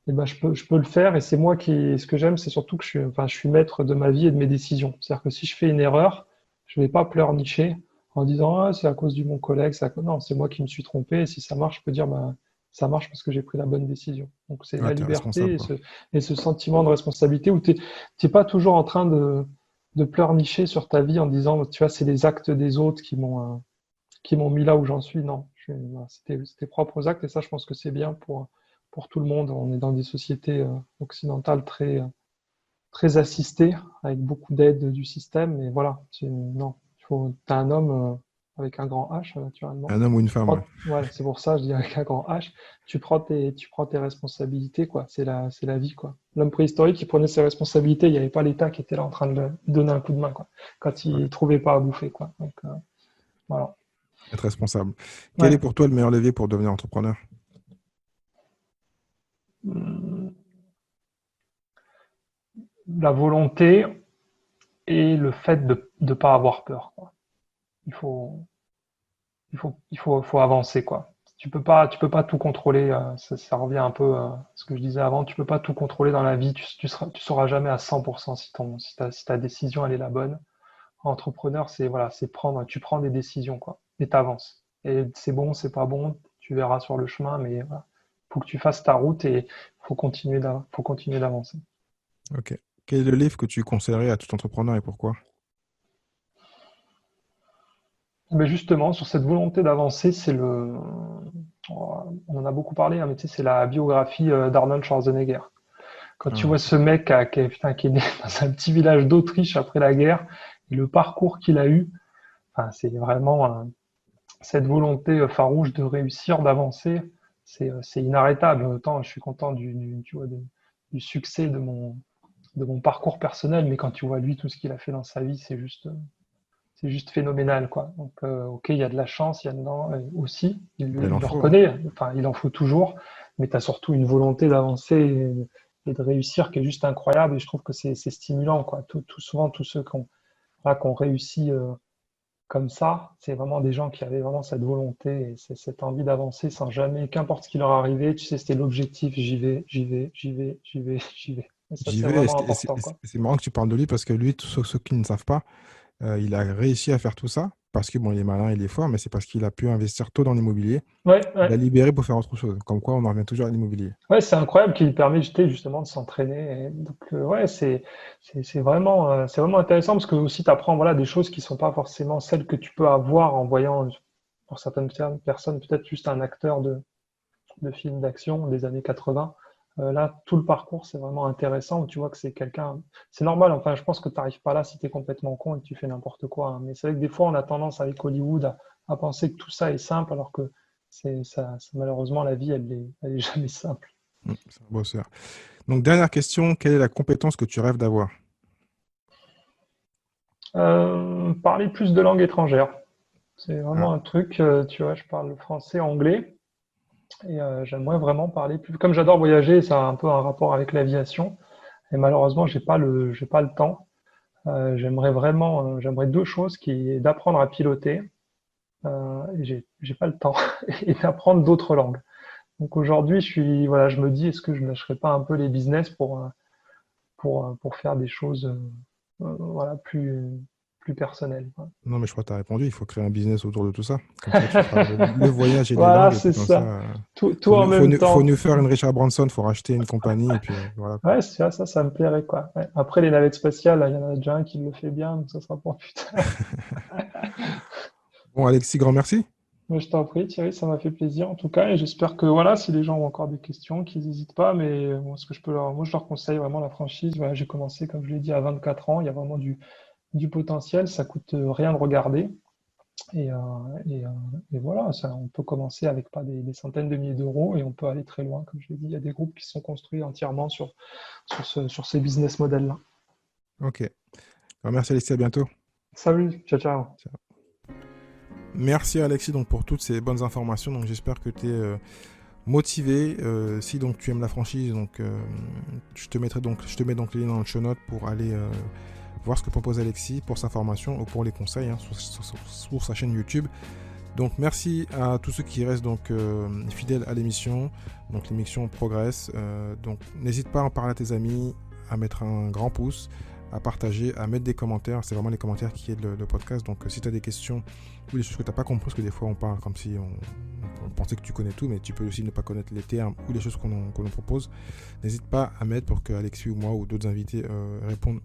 eh ben, je peux le faire et c'est moi ce que j'aime, c'est surtout que enfin, je suis maître de ma vie et de mes décisions. C'est-à-dire que si je fais une erreur, je vais pas pleurnicher en disant, ah, c'est à cause du mon collègue, non, c'est moi qui me suis trompé et si ça marche, je peux dire, bah, ça marche parce que j'ai pris la bonne décision. Donc, c'est Ouais, la t'es liberté responsable, quoi. et ce sentiment de responsabilité où t'es pas toujours en train de pleurnicher sur ta vie en disant, tu vois, c'est les actes des autres qui m'ont mis là où j'en suis. Non, voilà, c'est tes propres actes et ça, je pense que c'est bien pour tout le monde. On est dans des sociétés occidentales très assistées, avec beaucoup d'aide du système. Et voilà, non, t'es un homme avec un grand H, naturellement. Un homme ou une femme, ouais. Voilà, c'est pour ça, je dis avec un grand H. Tu prends tes responsabilités, quoi. C'est la vie, quoi. L'homme préhistorique, il prenait ses responsabilités. Il n'y avait pas l'État qui était là en train de lui donner un coup de main, quoi. Quand Ouais, il trouvait pas à bouffer, quoi. Donc, voilà. être responsable. Quel est Ouais. pour toi le meilleur levier pour devenir entrepreneur? Hum, La volonté et le fait de ne pas avoir peur, quoi. Il faut, faut avancer, quoi. Tu peux pas tout contrôler. Ça revient un peu à ce que je disais avant. Tu peux pas tout contrôler dans la vie. Tu sauras jamais à 100% si ta décision elle est la bonne. Entrepreneur, c'est voilà, tu prends des décisions, quoi, et t'avances. Et c'est bon, c'est pas bon, tu verras sur le chemin, mais voilà, faut que tu fasses ta route et faut continuer d'avancer. Ok. Quel est le livre que tu conseillerais à tout entrepreneur et pourquoi? Mais justement, sur cette volonté d'avancer, on en a beaucoup parlé, hein, mais tu sais, c'est la biographie d'Arnold Schwarzenegger. Quand tu Ah, vois ce mec putain, qui est né dans un petit village d'Autriche après la guerre, et le parcours qu'il a eu, enfin, c'est vraiment cette volonté farouche de réussir, d'avancer, c'est inarrêtable. Autant je suis content tu vois, du succès de mon parcours personnel, mais quand tu vois lui, tout ce qu'il a fait dans sa vie, c'est juste phénoménal, quoi. Donc, ok, il y a de la chance, il y a dedans aussi, bah, il en il le faut, hein. reconnaît, enfin, il en faut toujours, mais tu as surtout une volonté d'avancer et de réussir qui est juste incroyable, et je trouve que c'est stimulant, quoi. Souvent, tous ceux voilà, qui ont réussi comme ça, c'est vraiment des gens qui avaient vraiment cette volonté et cette envie d'avancer sans jamais, qu'importe ce qui leur arrivait, tu sais, c'était l'objectif, j'y vais, j'y vais, j'y vais, j'y vais, j'y vais. Et ça, J'y c'est vais. vraiment important, quoi. C'est marrant que tu parles de lui parce que lui, tous ceux qui ne savent pas, il a réussi à faire tout ça parce que bon, il est malin, il est fort, mais c'est parce qu'il a pu investir tôt dans l'immobilier. Ouais, Il a ouais. libéré pour faire autre chose. Comme quoi, on en revient toujours à l'immobilier. Ouais, c'est incroyable qu'il permet justement de s'entraîner. Et donc, ouais, c'est vraiment intéressant parce que aussi tu apprends voilà, des choses qui sont pas forcément celles que tu peux avoir en voyant pour certaines personnes, peut-être juste un acteur de films d'action des années 80. Là, tout le parcours, c'est vraiment intéressant. Tu vois que c'est quelqu'un. C'est normal, enfin, je pense que tu n'arrives pas là si tu es complètement con et que tu fais n'importe quoi, hein. Mais c'est vrai que des fois, on a tendance avec Hollywood à penser que tout ça est simple, alors que malheureusement, la vie, elle est jamais simple. C'est un bosseur. Donc, dernière question, quelle est la compétence que tu rêves d'avoir? Parler plus de langues étrangères. C'est Ah, vraiment un truc, tu vois, je parle français, anglais, et j'aimerais vraiment parler plus. Comme j'adore voyager, ça a un peu un rapport avec l'aviation, et malheureusement, j'ai pas le temps. J'aimerais deux choses, qui est d'apprendre à piloter, et j'ai pas le temps, et d'apprendre d'autres langues. Donc aujourd'hui, voilà, je me dis, est-ce que je ne lâcherais pas un peu les business pour faire des choses, voilà, plus personnelles, quoi. non, mais je crois que tu as répondu. Il faut créer un business autour de tout ça. Comme ça, tu feras le voyage et les Voilà, langues. Et puis c'est comme ça, ça. Tout en même faut temps. nous faire une Richard Branson. Il faut racheter une compagnie. Et puis voilà, quoi. Ouais, ça me plairait, quoi. Ouais. Après, les navettes spatiales, là, il y en a déjà un qui le fait bien, donc ça sera pour plus tard. Bon, Alexis, grand merci. Mais je t'en prie, Thierry, ça m'a fait plaisir en tout cas, et j'espère que voilà, si les gens ont encore des questions, qu'ils n'hésitent pas. Mais moi, moi, je leur conseille vraiment la franchise. Voilà, j'ai commencé, comme je l'ai dit, à 24 ans. Il y a vraiment du potentiel. Ça coûte rien de regarder. Et, euh, et, euh, et voilà, on peut commencer avec pas des centaines de milliers d'euros et on peut aller très loin. Comme je l'ai dit, il y a des groupes qui sont construits entièrement sur ces business models-là. Ok. Alors, merci, Alexis. À bientôt. Salut, ciao, ciao. Merci, Alexis, donc, pour toutes ces bonnes informations. Donc, j'espère que tu es motivé. Si donc tu aimes la franchise, donc je te mets donc les liens dans le show note pour aller voir ce que propose Alexis pour sa formation ou pour les conseils, hein, sur sa chaîne YouTube. Donc merci à tous ceux qui restent donc fidèles à l'émission. Donc l'émission progresse. Donc n'hésite pas à en parler à tes amis, à mettre un grand pouce, à partager, à mettre des commentaires. C'est vraiment les commentaires qui aident le podcast. Donc si tu as des questions ou des choses que tu n'as pas compris, parce que des fois on parle comme si on pensait que tu connais tout, mais tu peux aussi ne pas connaître les termes ou les choses qu'on nous propose. N'hésite pas à mettre pour que Alexis ou moi ou d'autres invités répondent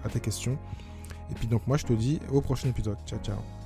à tes questions. Et puis donc moi je te dis au prochain épisode. Ciao ciao.